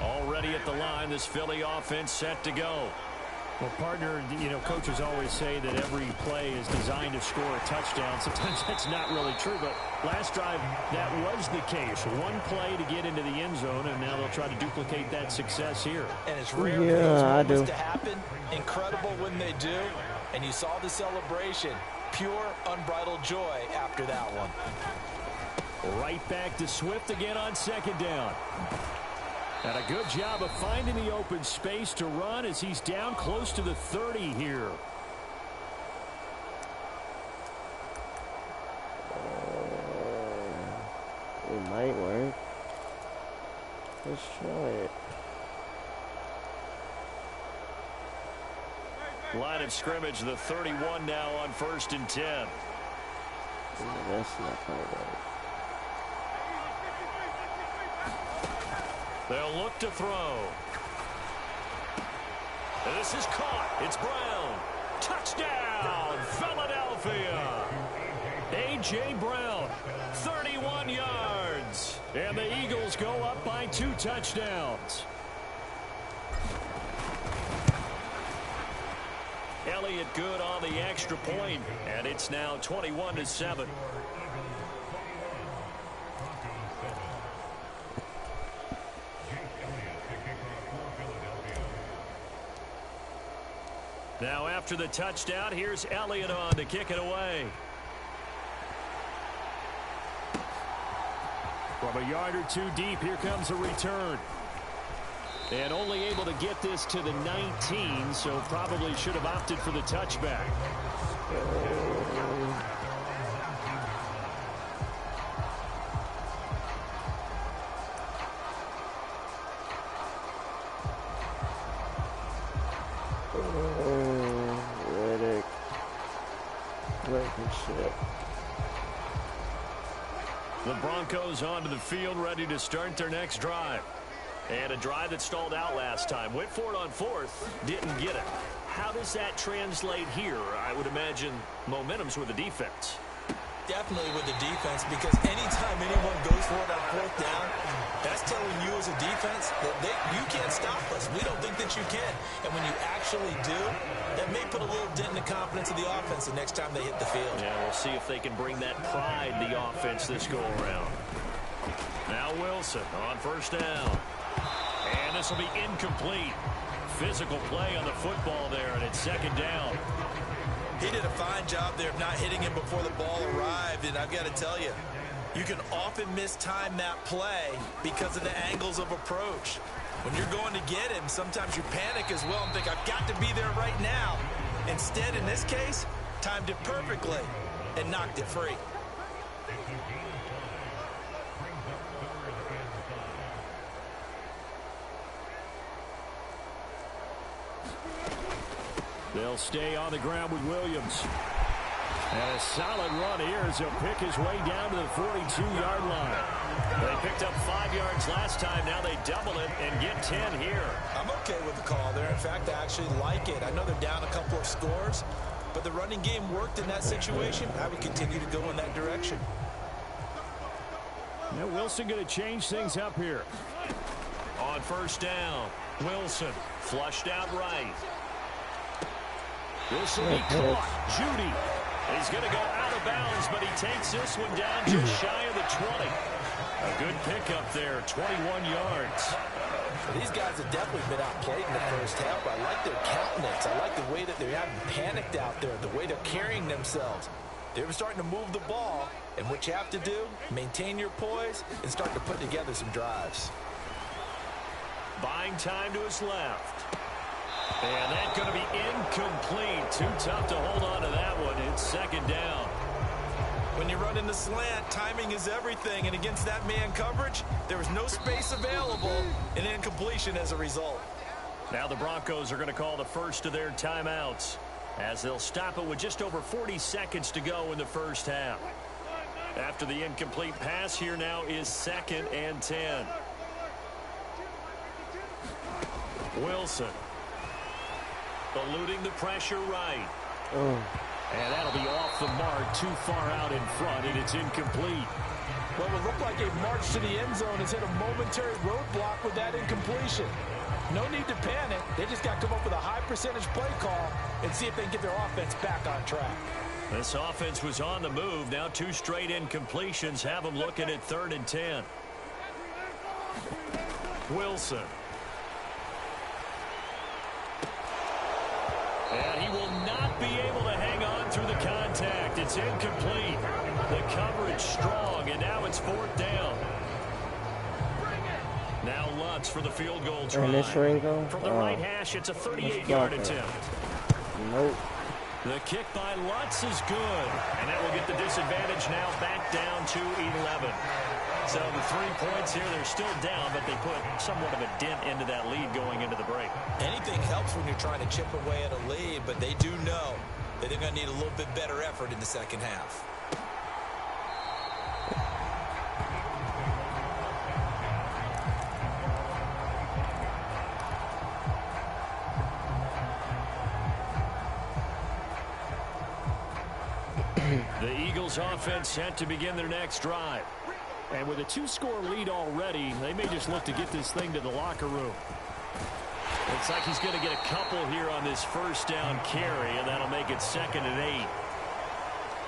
Already at the line, this Philly offense set to go. Well, partner, you know, coaches always say that every play is designed to score a touchdown. Sometimes that's not really true, but last drive, that was the case. One play to get into the end zone, and now they'll try to duplicate that success here. And it's rare for those moments to happen. Incredible when they do. And you saw the celebration. Pure, unbridled joy after that one. Right back to Swift again on second down. And a good job of finding the open space to run as he's down close to the 30 here. It might work. Let's try it. Line of scrimmage, the 31 now on 1st and 10. That's not going to work. They'll look to throw. And this is caught. It's Brown. Touchdown, Philadelphia. A.J. Brown, 31 yards. And the Eagles go up by 2 touchdowns. Elliott good on the extra point, and it's now 21-7. Now after the touchdown, here's Elliott on to kick it away. From a yard or two deep, here comes a return. And only able to get this to the 19, so probably should have opted for the touchback. The Broncos onto the field, ready to start their next drive. And a drive that stalled out last time. Went for it on 4th, didn't get it. How does that translate here? I would imagine momentum's with the defense. Definitely with the defense, because anytime anyone goes for it on 4th down, that's telling you as a defense that you can't stop us. We don't think that you can. And when you actually do, that may put a little dent in the confidence of the offense the next time they hit the field. Yeah, we'll see if they can bring that pride the offense this go around. Now Wilson on 1st down. And this will be incomplete. Physical play on the football there, and it's 2nd down. He did a fine job there of not hitting him before the ball arrived, and I've got to tell you, you can often mistime that play because of the angles of approach. When you're going to get him, sometimes you panic as well and think, I've got to be there right now. Instead, in this case, timed it perfectly and knocked it free. They'll stay on the ground with Williams. And a solid run here as he'll pick his way down to the 42-yard line. They picked up 5 yards last time. Now they double it and get 10 here. I'm okay with the call there. In fact, I actually like it. I know they're down a couple of scores, but the running game worked in that situation. I would continue to go in that direction. Now Wilson going to change things up here. On first down, Wilson flushed out right. This will be caught. Judy. He's going to go out of bounds, but he takes this one down just shy of the 20. A good pickup there, 21 yards. These guys have definitely been outplayed in the first half. I like their countenance. I like the way that they haven't panicked out there, the way they're carrying themselves. They were starting to move the ball, and what you have to do, maintain your poise and start to put together some drives. Buying time to his left. And that's going to be incomplete. Too tough to hold on to that one. It's second down. When you run in the slant, timing is everything. And against that man coverage, there was no space available. An incompletion as a result. Now the Broncos are going to call the first of their timeouts, as they'll stop it with just over 40 seconds to go in the first half. After the incomplete pass, here now is 2nd and 10. Wilson. Eluding the pressure right. And that'll be off the mark, too far out in front, and it's incomplete. Well, it looked like a march to the end zone has hit a momentary roadblock with that incompletion. No need to panic. They just got to come up with a high percentage play call and see if they can get their offense back on track. This offense was on the move. Now 2 straight incompletions have them looking at 3rd and 10. Wilson. And he will not be able to hang on through the contact. It's incomplete. The coverage strong, and now it's 4th down. Now Lutz for the field goal try. From the right hash, it's a 38-yard attempt. Nope. The kick by Lutz is good, and that will get the disadvantage now back down to 11. So the 3 points here, they're still down, but they put somewhat of a dent into that lead going into the break. Anything helps when you're trying to chip away at a lead, but they do know that they're going to need a little bit better effort in the second half. The Eagles offense set to begin their next drive. And with a 2-score lead already, they may just look to get this thing to the locker room. Looks like he's going to get a couple here on this first down carry, and that'll make it 2nd and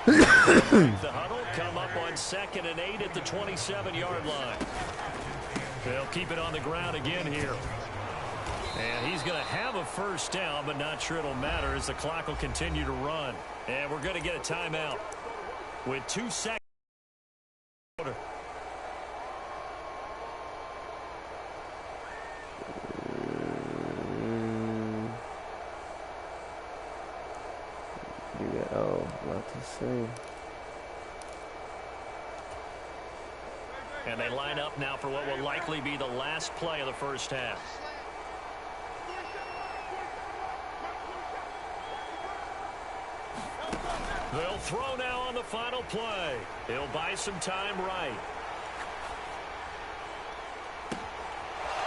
8. The huddle come up on 2nd and 8 at the 27-yard line. They'll keep it on the ground again here. And he's going to have a first down, but not sure it'll matter as the clock will continue to run. And we're going to get a timeout with 2 seconds. What to say. And they line up now for what will likely be the last play of the first half. They'll throw now on the final play. He'll buy some time right.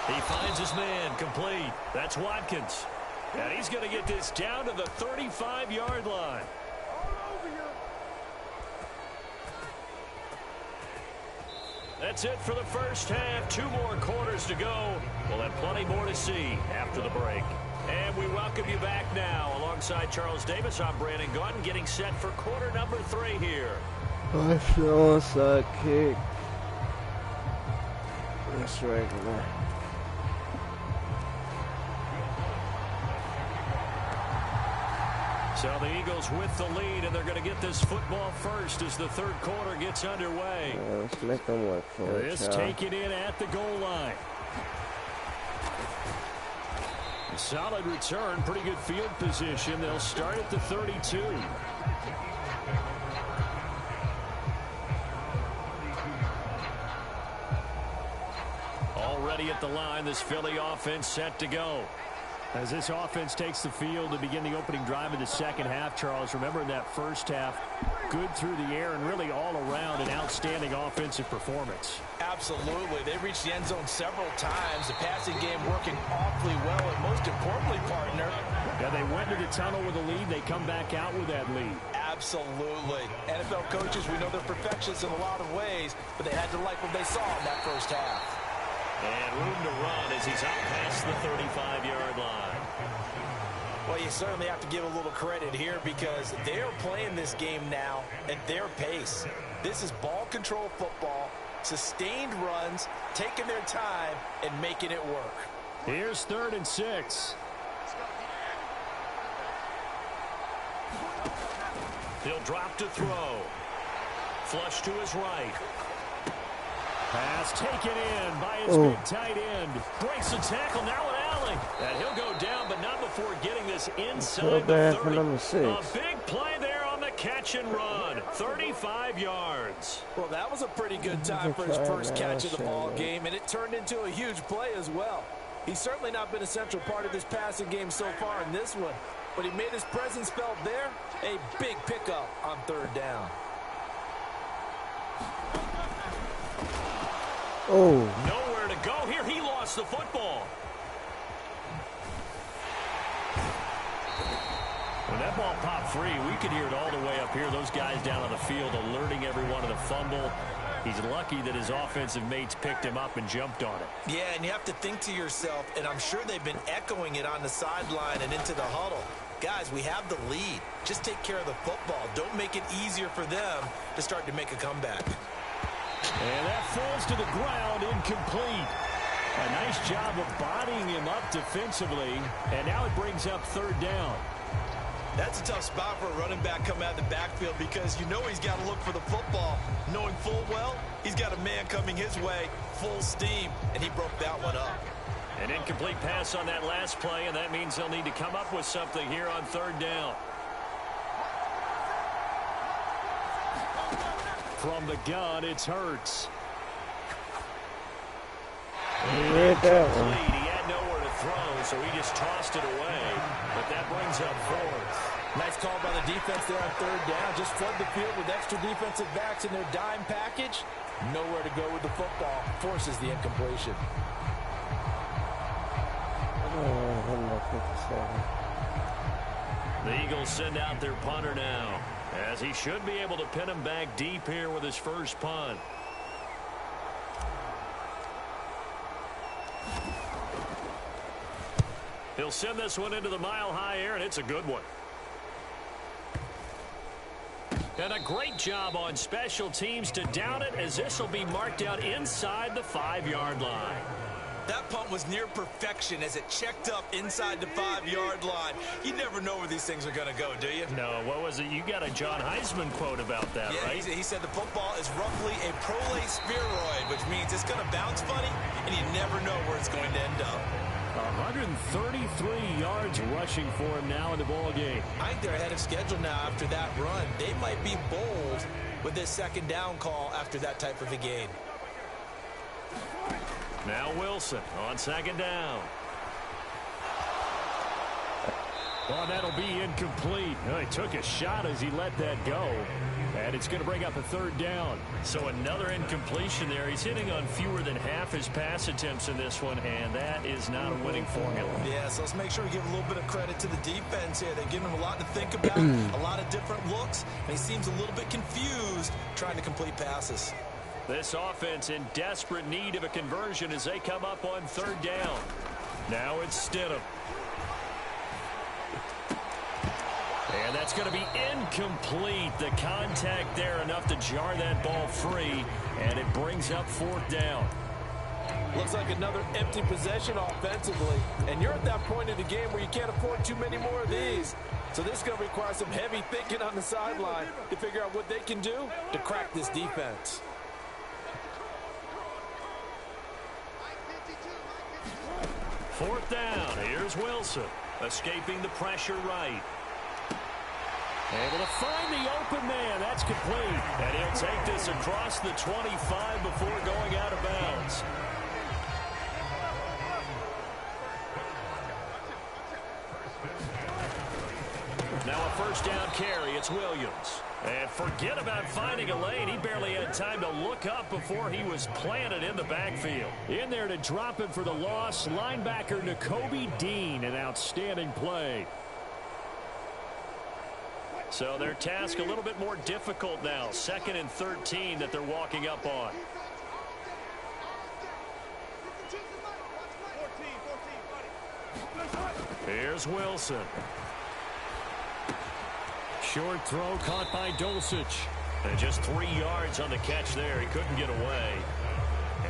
He finds his man complete. That's Watkins. And he's going to get this down to the 35-yard line. That's it for the first half. 2 more quarters to go. We'll have plenty more to see after the break. And we welcome you back now. Alongside Charles Davis, I'm Brandon Gautin, getting set for quarter number 3 here. Nice onside kick. That's regular. So the Eagles with the lead, and they're going to get this football first as the 3rd quarter gets underway. Yeah, let's make them work for it. This taken in at the goal line. Solid return, pretty good field position. They'll start at the 32. Already at the line, this Philly offense set to go. As this offense takes the field to begin the opening drive of the second half, Charles, remember in that first half, good through the air and really all around an outstanding offensive performance. Absolutely. They reached the end zone several times. The passing game working awfully well, and most importantly, partner. Yeah, they went to the tunnel with a lead. They come back out with that lead. Absolutely. NFL coaches, we know they're perfectionists in a lot of ways, but they had to like what they saw in that first half. And room to run as he's out past the 35-yard line. Well, you certainly have to give a little credit here because they're playing this game now at their pace. This is ball control football, sustained runs, taking their time, and making it work. Here's 3rd and 6. He'll drop to throw. Flush to his right. Pass taken in by his big tight end. Breaks the tackle, now an alley. And he'll go down, but not before getting this inside the 30. Number 6. A big play there on the catch and run. 35 yards. Well, that was a pretty good time for his first catch of the ball game, and it turned into a huge play as well. He's certainly not been a central part of this passing game so far in this one, but he made his presence felt there. A big pickup on 3rd down. Oh. Nowhere to go here. He lost the football. When that ball popped free, we could hear it all the way up here. Those guys down on the field alerting everyone of the fumble. He's lucky that his offensive mates picked him up and jumped on it. Yeah, and you have to think to yourself, and I'm sure they've been echoing it on the sideline and into the huddle. Guys, we have the lead. Just take care of the football. Don't make it easier for them to start to make a comeback. And that falls to the ground, incomplete. A nice job of bodying him up defensively, and now it brings up 3rd down. That's a tough spot for a running back coming out of the backfield because you know he's got to look for the football, knowing full well he's got a man coming his way, full steam, and he broke that one up. An incomplete pass on that last play, and that means they'll need to come up with something here on 3rd down. From the gun, it's Hurts. He read that one. He had nowhere to throw, so he just tossed it away. But that brings up 4th. Nice call by the defense there on 3rd down. Just flood the field with extra defensive backs in their dime package. Nowhere to go with the football. Forces the incompletion. The Eagles send out their punter now, as he should be able to pin him back deep here with his first punt. He'll send this one into the mile-high air, and it's a good one. And a great job on special teams to down it, as this will be marked out inside the 5-yard line. That punt was near perfection as it checked up inside the 5-yard line. You never know where these things are going to go, do you? No, what was it? You got a John Heisman quote about that, yeah, right? He said the football is roughly a prole spheroid, which means it's going to bounce funny, and you never know where it's going to end up. 133 yards rushing for him now in the ball game. I think they're ahead of schedule now after that run. They might be bold with this 2nd down call after that type of a gain. Now Wilson on 2nd down. Oh, that'll be incomplete. Oh, he took a shot as he let that go. And it's going to bring up a 3rd down. So another incompletion there. He's hitting on fewer than half his pass attempts in this one, and that is not a winning formula. Yeah, so let's make sure we give a little bit of credit to the defense here. They're giving him a lot to think about, a lot of different looks, and he seems a little bit confused trying to complete passes. This offense in desperate need of a conversion as they come up on 3rd down. Now it's Stidham. And that's going to be incomplete. The contact there enough to jar that ball free, and it brings up 4th down. Looks like another empty possession offensively, and you're at that point in the game where you can't afford too many more of these. So this is going to require some heavy thinking on the sideline to figure out what they can do to crack this defense. Fourth down. Here's Wilson, escaping the pressure right. Able to find the open man. That's complete. And he'll take this across the 25 before going out of bounds. Now a first down carry. It's Williams. And forget about finding a lane. He barely had time to look up before he was planted in the backfield. In there to drop him for the loss, linebacker Nakobe Dean. An outstanding play. So their task a little bit more difficult now. 2nd and 13 that they're walking up on. Here's Wilson. Short throw caught by Dulcich. And just 3 yards on the catch there. He couldn't get away.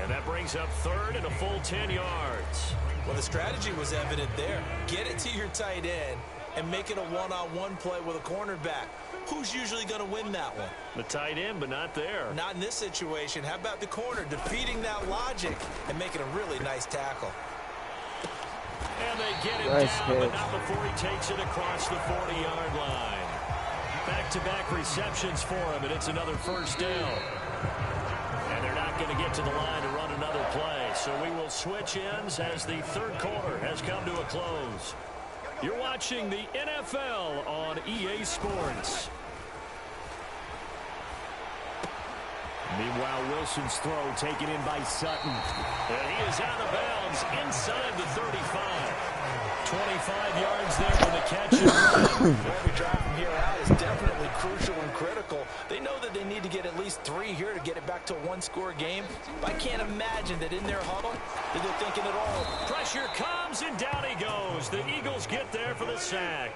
And that brings up third and a full 10 yards. Well, the strategy was evident there. Get it to your tight end and make it a one-on-one play with a cornerback. Who's usually going to win that one? The tight end, but not there. Not in this situation. How about the corner defeating that logic and making a really nice tackle? And they get him down, but not before he takes it across the 40-yard line. Back-to-back receptions for him, and it's another first down. And they're not going to get to the line to run another play. So we will switch ends as the third quarter has come to a close. You're watching the NFL on EA Sports. Meanwhile, Wilson's throw taken in by Sutton. And he is out of bounds inside the 35. 25 yards there for the catch and run. Every drive from here out is definitely crucial and critical. They know that they need to get at least 3 here to get it back to a one-score game. But I can't imagine that in their huddle that they're thinking at all. Pressure comes, and down he goes. The Eagles get there for the sack.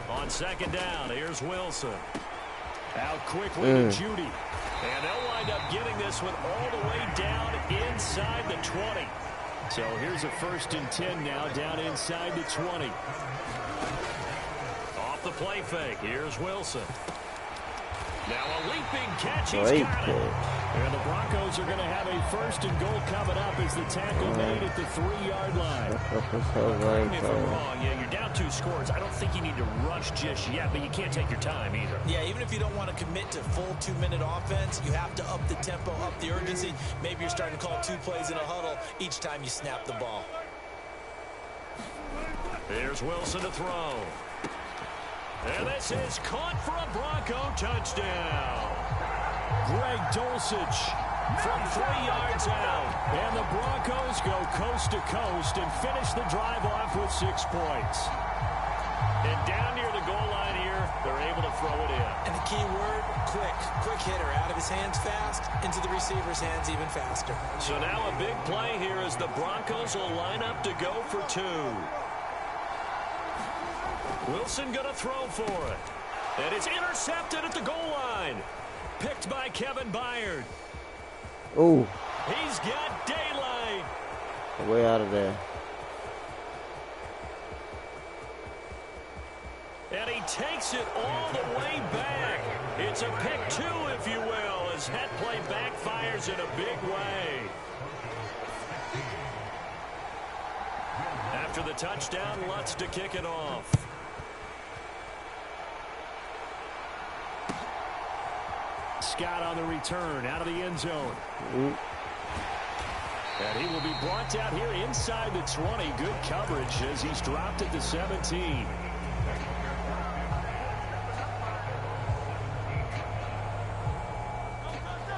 On second down, here's Wilson. Out quickly to Judy. And they'll wind up getting this one all the way down inside the 20. So here's a 1st and 10 now, down inside the 20. Off the play fake, here's Wilson. Now a leaping catch, he's got it. And the Broncos are going to have a 1st and goal coming up as the tackle made at the 3-yard line. Correct me if I'm wrong. Yeah, you're down 2 scores. I don't think you need to rush just yet, but you can't take your time either. Yeah, even if you don't want to commit to full 2-minute offense, you have to up the tempo, up the urgency. Maybe you're starting to call 2 plays in a huddle each time you snap the ball. Here's Wilson to throw. And this is caught for a Bronco touchdown. Greg Dulcich from 3 yards out. And the Broncos go coast to coast and finish the drive off with 6 points. And down near the goal line here, they're able to throw it in. And the key word, quick. Quick hitter. Out of his hands fast, into the receiver's hands even faster. So now a big play here as the Broncos will line up to go for 2. Wilson going to throw for it. And it's intercepted at the goal line. Picked by Kevin Byard. Ooh. He's got daylight. Way out of there. And he takes it all the way back. It's a pick 2, if you will, as that play backfires in a big way. After the touchdown, Lutz to kick it off. Scott on the return, out of the end zone. And he will be brought down here inside the 20. Good coverage as he's dropped at the 17.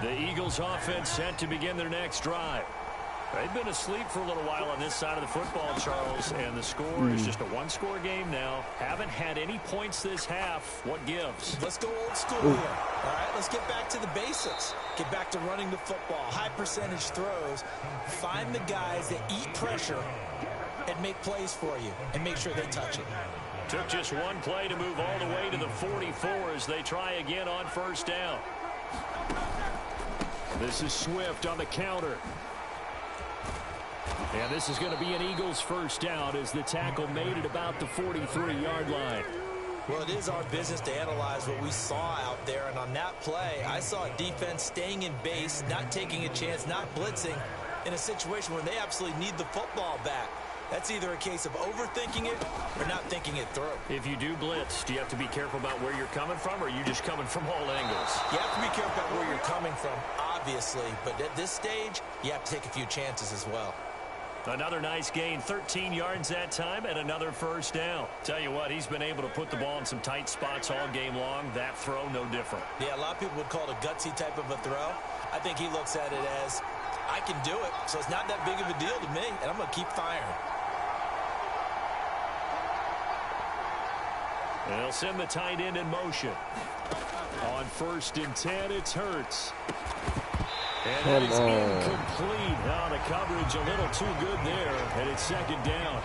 The Eagles offense set to begin their next drive. They've been asleep for a little while on this side of the football, Charles, and the score is just a 1-score game now. Haven't had any points this half. What gives? Let's go old school here. All right, let's get back to the basics. Get back to running the football, high percentage throws. Find the guys that eat pressure and make plays for you and make sure they touch it. Took just one play to move all the way to the 44 as they try again on 1st down. This is Swift on the counter. And this is going to be an Eagles 1st down as the tackle made at about the 43-yard line. Well, it is our business to analyze what we saw out there. And on that play, I saw a defense staying in base, not taking a chance, not blitzing in a situation where they absolutely need the football back. That's either a case of overthinking it or not thinking it through. If you do blitz, do you have to be careful about where you're coming from, or are you just coming from all angles? You have to be careful about where you're coming from, obviously. But at this stage, you have to take a few chances as well. Another nice gain, 13 yards that time, and another 1st down. Tell you what, he's been able to put the ball in some tight spots all game long. That throw, no different. Yeah, a lot of people would call it a gutsy type of a throw. I think he looks at it as, I can do it, so it's not that big of a deal to me, and I'm going to keep firing. They'll send the tight end in motion. On 1st and 10, it's Hurts. And that is incomplete. Now the coverage a little too good there, and it's 2nd down.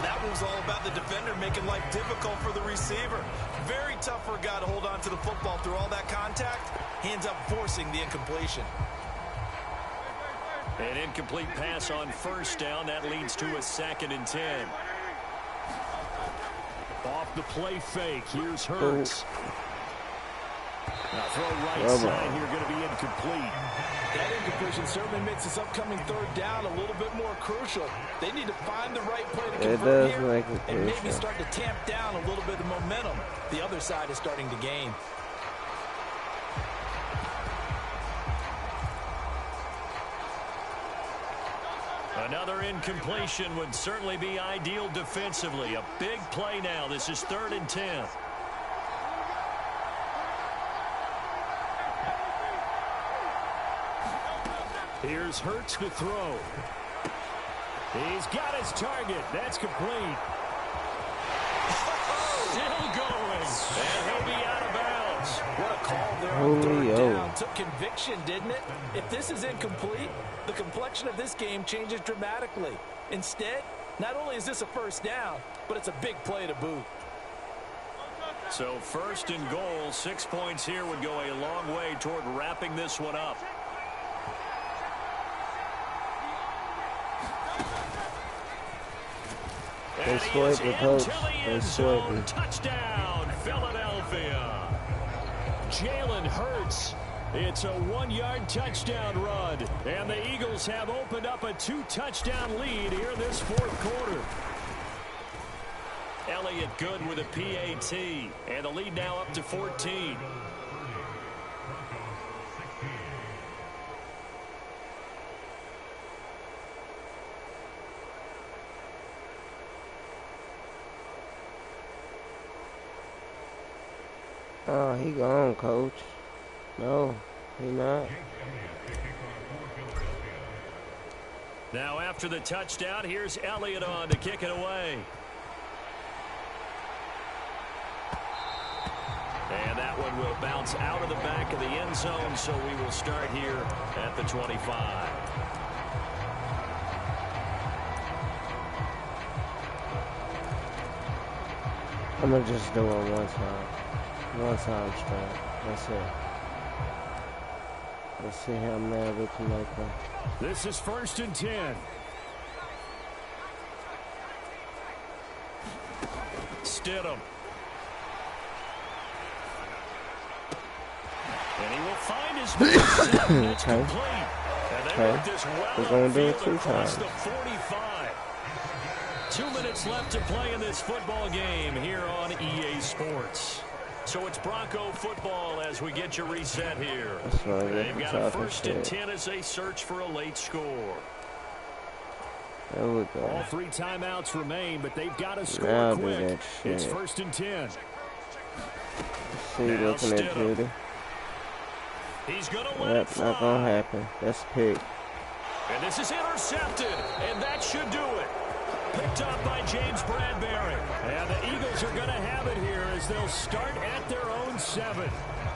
That was all about the defender making life difficult for the receiver. Very tough for a guy to hold on to the football through all that contact. He ends up forcing the incompletion. An incomplete pass on 1st down. That leads to a 2nd and 10. Off the play fake. Here's Hurts. Now throw right side here, going to be incomplete. That incompletion certainly makes this upcoming 3rd down a little bit more crucial. They need to find the right play to convert here and maybe start to tamp down a little bit of momentum. The other side is starting to gain. Another incompletion would certainly be ideal defensively. A big play now. This is 3rd and 10. Here's Hurts to throw. He's got his target. That's complete. Still going. And he'll be out of bounds. What a call there on 3rd down. Took conviction, didn't it? If this is incomplete, the complexion of this game changes dramatically. Instead, not only is this a 1st down, but it's a big play to boot. So 1st and goal, 6 points here would go a long way toward wrapping this one up. They swipe the coach. They swipe. Touchdown, Philadelphia. Jalen Hurts. It's a 1-yard touchdown run. And the Eagles have opened up a 2-touchdown lead here this 4th quarter. Elliott good with a PAT. And the lead now up to 14. Oh, he gone, coach. No, he not. Now after the touchdown, here's Elliott on to kick it away. And that one will bounce out of the back of the end zone, so we will start here at the 25. I'm going to just do it one time. One time straight. That's it. Let's see how mad we can make them. This is 1st and 10. Stidham. And he will find his man. It's complete. And they work this well. We're going to do it 2 across times. the 45. 2 minutes left to play in this football game here on EA Sports. So it's Bronco football as we get you reset here. They've got a 1st and 10 as they search for a late score. There we go. All 3 timeouts remain, but they've got to score quick. It's 1st and 10. See, looking at Judy. He's going to let it fly. Not going to happen. That's a pick. And this is intercepted, and that should do it. Picked up by James Bradbury. And the Eagles are going to have it here as they'll start at their own 7.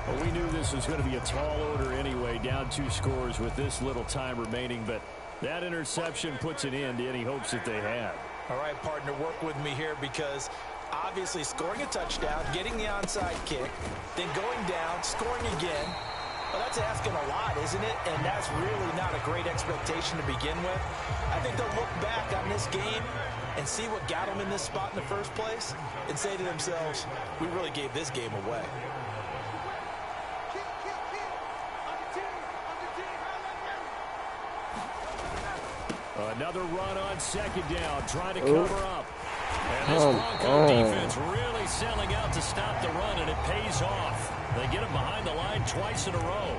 Well, we knew this was going to be a tall order anyway, down 2 scores with this little time remaining, but that interception puts an end to any hopes that they had. All right, partner, work with me here because obviously scoring a touchdown, getting the onside kick, then going down, scoring again. Well, that's asking a lot, isn't it? And that's really not a great expectation to begin with. I think they'll look back on this game and see what got them in this spot in the first place and say to themselves, we really gave this game away. Another run on 2nd down, trying to cover up. And this Bronco defense really selling out to stop the run, and it pays off. They get him behind the line twice in a row.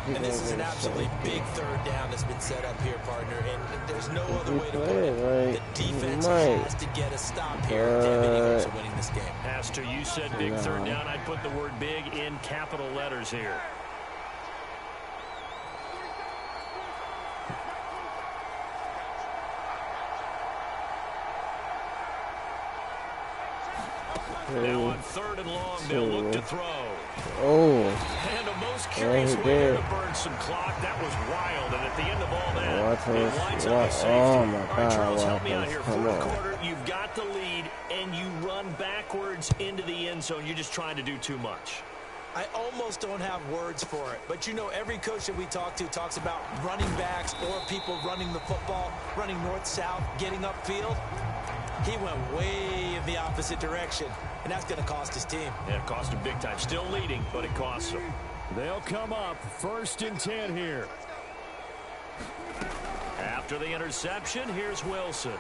And this is an absolutely big 3rd down that's been set up here, partner. And there's no other way to put it. The defense has to get a stop here. Damn it, Eagles are winning this game. Pastor, you said big 3rd down. I'd put the word big in capital letters here. Now on 3rd and long, they'll look to throw. Oh. And a most curious way there to burn some clock. That was wild. And at the end of all that, it winds up with safety. Oh my All right, God, Charles, help me out here. Come Fourth on. quarter, you've got the lead, and you run backwards into the end zone. You're just trying to do too much. I almost don't have words for it. But, you know, every coach that we talk to talks about running backs or people running the football, running north-south, getting upfield. He went way in the opposite direction, and that's going to cost his team. Yeah, it cost him big time. Still leading, but it costs him. They'll come up 1st and 10 here. After the interception, here's Wilson.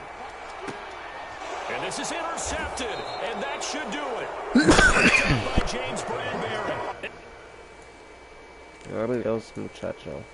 And this is intercepted, and that should do it. By James Bradbury. Adios, muchacho.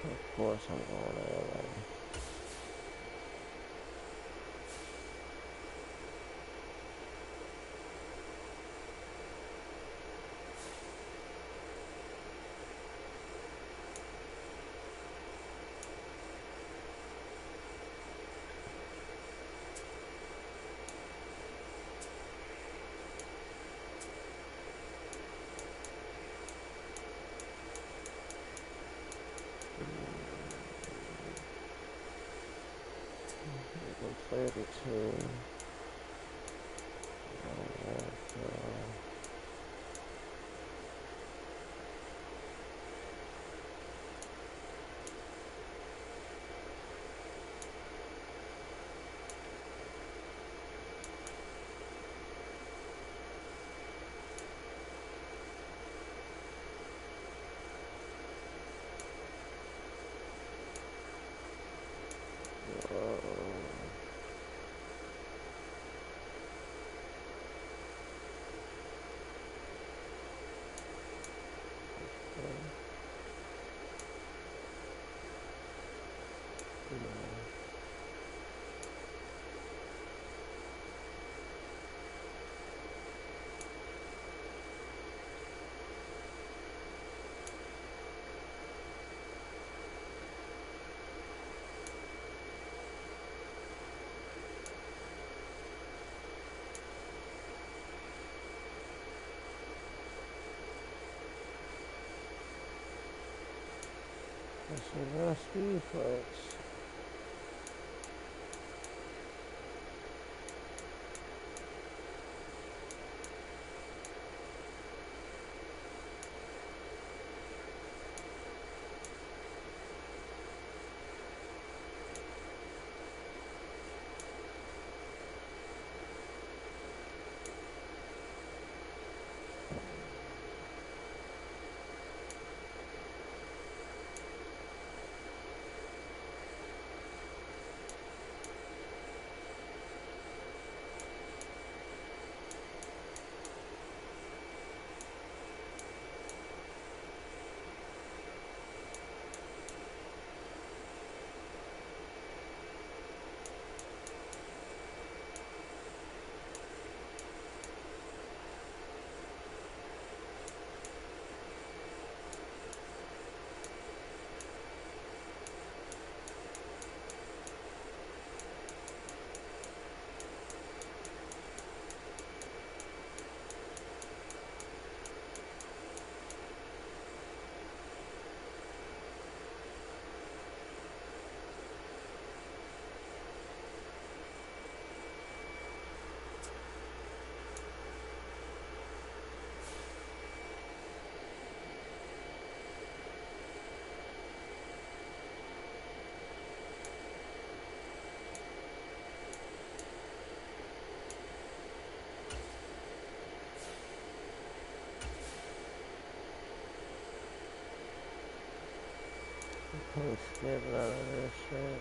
Of course I'm going to LA. Play the two. Defense. Can't skip none of this shit.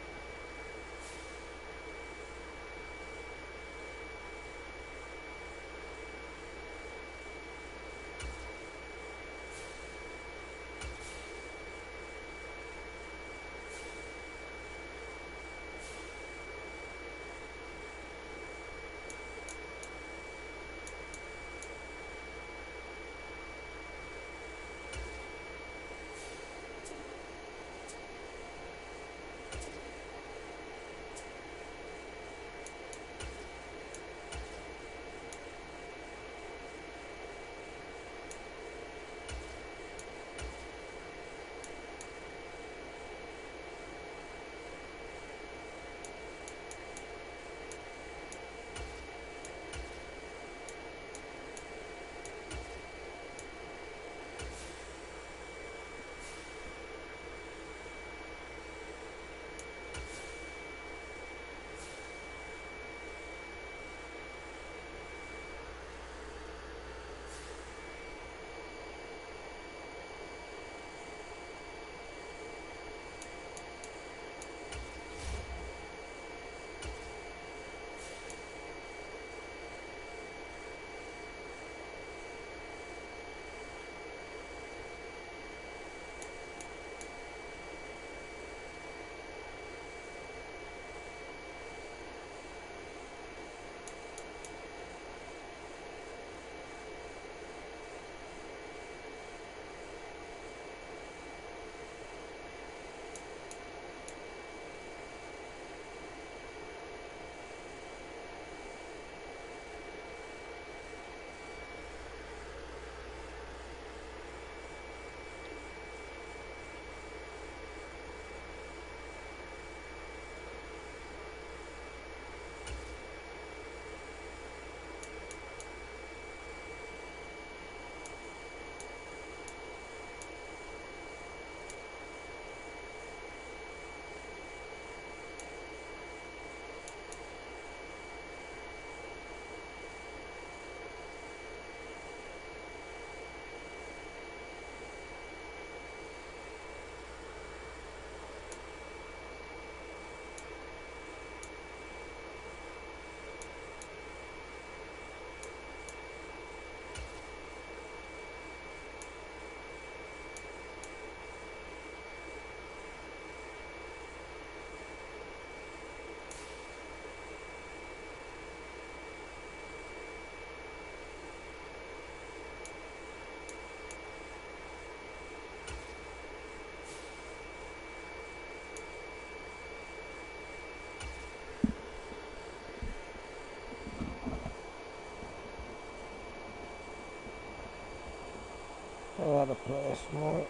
I gotta play smart.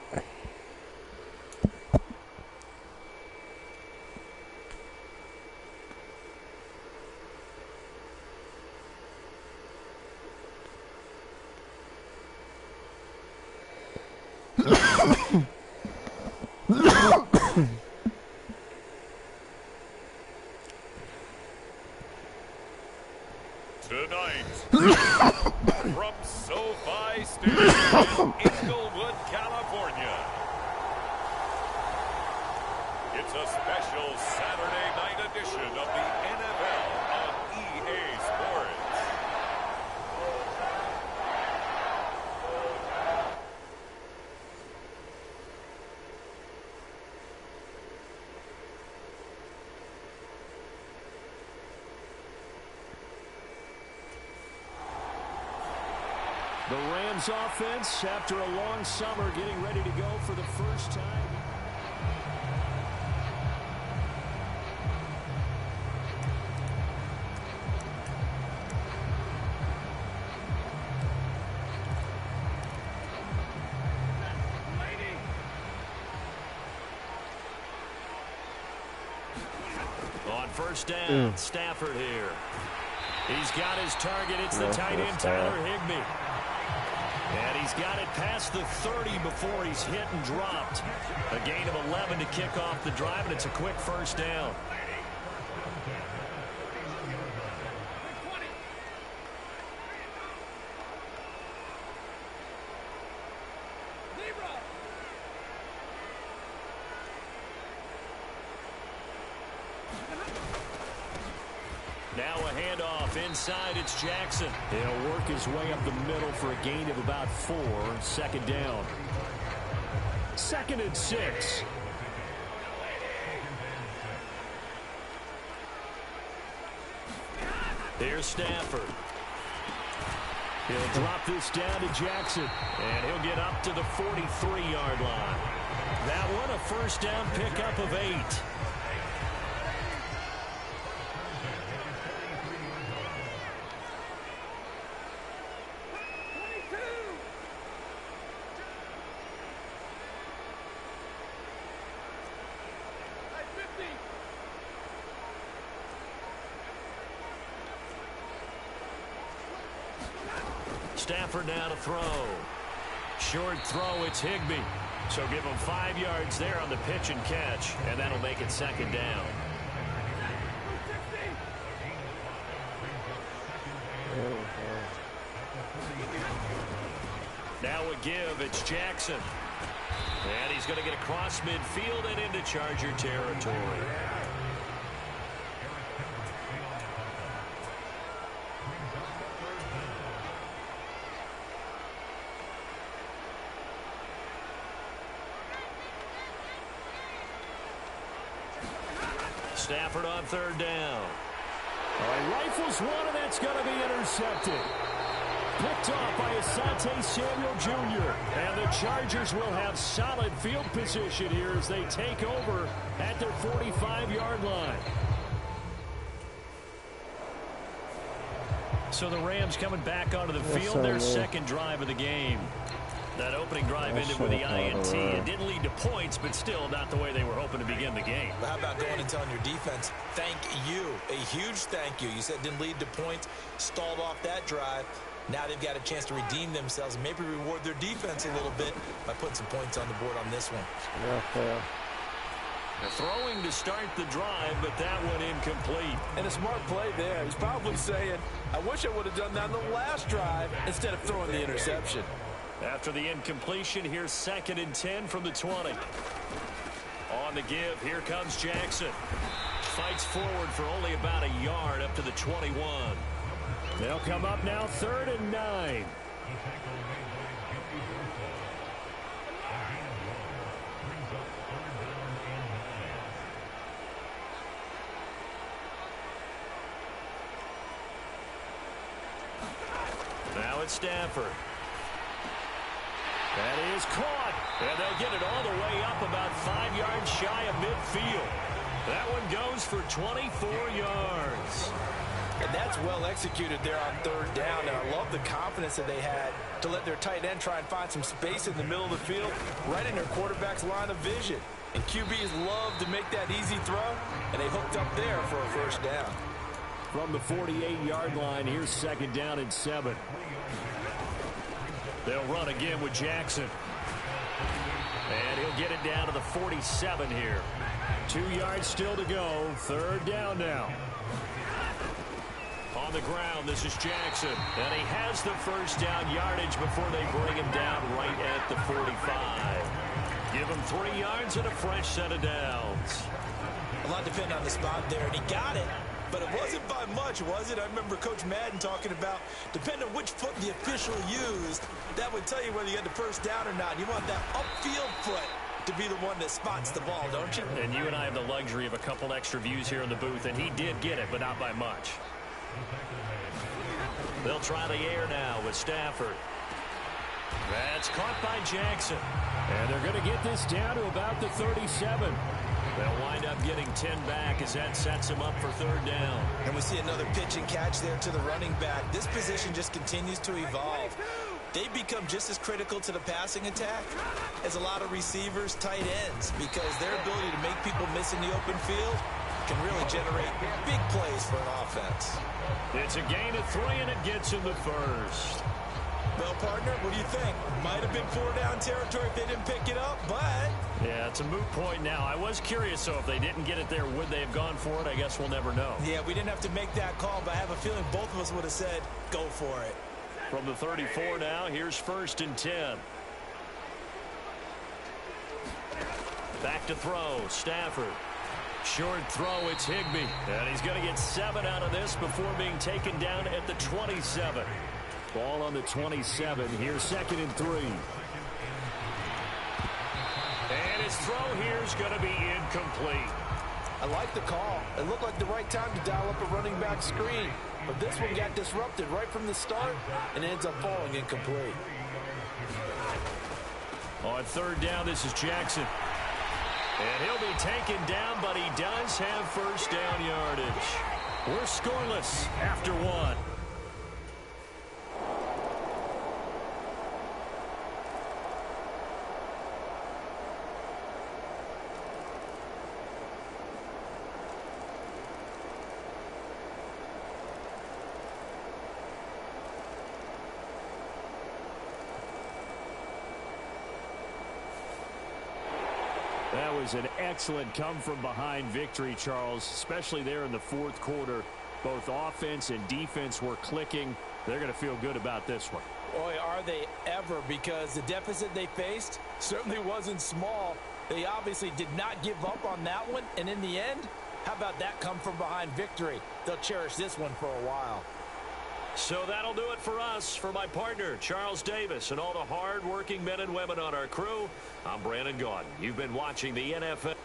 From SoFi Stadium in Inglewood, California. It's a special Saturday night edition of the NFL on EA Sports. The Rams offense, after a long summer, getting ready to go for the first time. On first down, Stafford here. He's got his target. It's the tight end, Tyler Higbee. And he's got it past the 30 before he's hit and dropped. A gain of 11 to kick off the drive, and it's a quick first down. Now a handoff inside. It's Jackson. He'll work his way up the middle for a gain of about 4. Second down. 2nd and 6. Here's Stafford. He'll drop this down to Jackson, and he'll get up to the 43-yard line. That one a first down pickup of 8. Stafford now to throw. Short throw, it's Higbee. So give him 5 yards there on the pitch and catch, and that'll make it second down. Now a give, it's Jackson. And he's going to get across midfield and into Charger territory. Stafford on third down. Rifles one, and that's going to be intercepted. Picked off by Asante Samuel Jr. And the Chargers will have solid field position here as they take over at their 45-yard line. So the Rams coming back onto the field, their second drive of the game. That opening drive ended with the INT. It didn't lead to points, but still not the way they were hoping to begin the game. But how about going and telling your defense, thank you, a huge thank you. You said it didn't lead to points, stalled off that drive. Now they've got a chance to redeem themselves and maybe reward their defense a little bit by putting some points on the board on this one. Throwing to start the drive, but that one incomplete. And a smart play there. He's probably saying, I wish I would have done that on the last drive instead of throwing the interception. After the incompletion, here's 2nd and 10 from the 20. On the give, here comes Jackson. Fights forward for only about a yard up to the 21. They'll come up now 3rd and 9. Now it's Stafford. That is caught, and they'll get it all the way up about 5 yards shy of midfield. That one goes for 24 yards. And that's well executed there on third down. And I love the confidence that they had to let their tight end try and find some space in the middle of the field, right in their quarterback's line of vision. And QBs love to make that easy throw, and they hooked up there for a first down. From the 48-yard line, here's 2nd down and 7. They'll run again with Jackson. And he'll get it down to the 47 here. 2 yards still to go. Third down now. On the ground, this is Jackson. And he has the first down yardage before they bring him down right at the 45. Give him 3 yards and a fresh set of downs. A lot depended on the spot there, and he got it. But it wasn't by much, was it? I remember Coach Madden talking about, depending on which foot the official used, that would tell you whether you had the first down or not. You want that upfield foot to be the one that spots the ball, don't you? And you and I have the luxury of a couple extra views here in the booth, and he did get it, but not by much. They'll try the air now with Stafford. That's caught by Jackson. And they're going to get this down to about the 37. They'll wind up getting 10 back as that sets him up for third down. And we see another pitch and catch there to the running back. This position just continues to evolve. They become just as critical to the passing attack as a lot of receivers, tight ends, because their ability to make people miss in the open field can really generate big plays for an offense. It's a gain of 3, and it gets him the first. Well, partner, what do you think? Might have been 4-down territory if they didn't pick it up, but... Yeah, it's a moot point now. I was curious, so if they didn't get it there, would they have gone for it? I guess we'll never know. Yeah, we didn't have to make that call, but I have a feeling both of us would have said, go for it. From the 34 now, here's 1st and 10. Back to throw, Stafford. Short throw, it's Higbee. And he's going to get 7 out of this before being taken down at the 27. Ball on the 27. Here's 2nd and 3. And his throw here is going to be incomplete. I like the call. It looked like the right time to dial up a running back screen. But this one got disrupted right from the start and ends up falling incomplete. On 3rd down, this is Jackson. And he'll be taken down, but he does have first down yardage. We're scoreless after 1. That was an excellent come-from-behind victory, Charles, especially there in the 4th quarter. Both offense and defense were clicking. They're going to feel good about this one. Boy, are they ever, because the deficit they faced certainly wasn't small. They obviously did not give up on that one, and in the end, how about that come-from-behind victory? They'll cherish this one for a while. So that'll do it for us. For my partner, Charles Davis, and all the hard-working men and women on our crew, I'm Brandon Gaudin. You've been watching the NFL.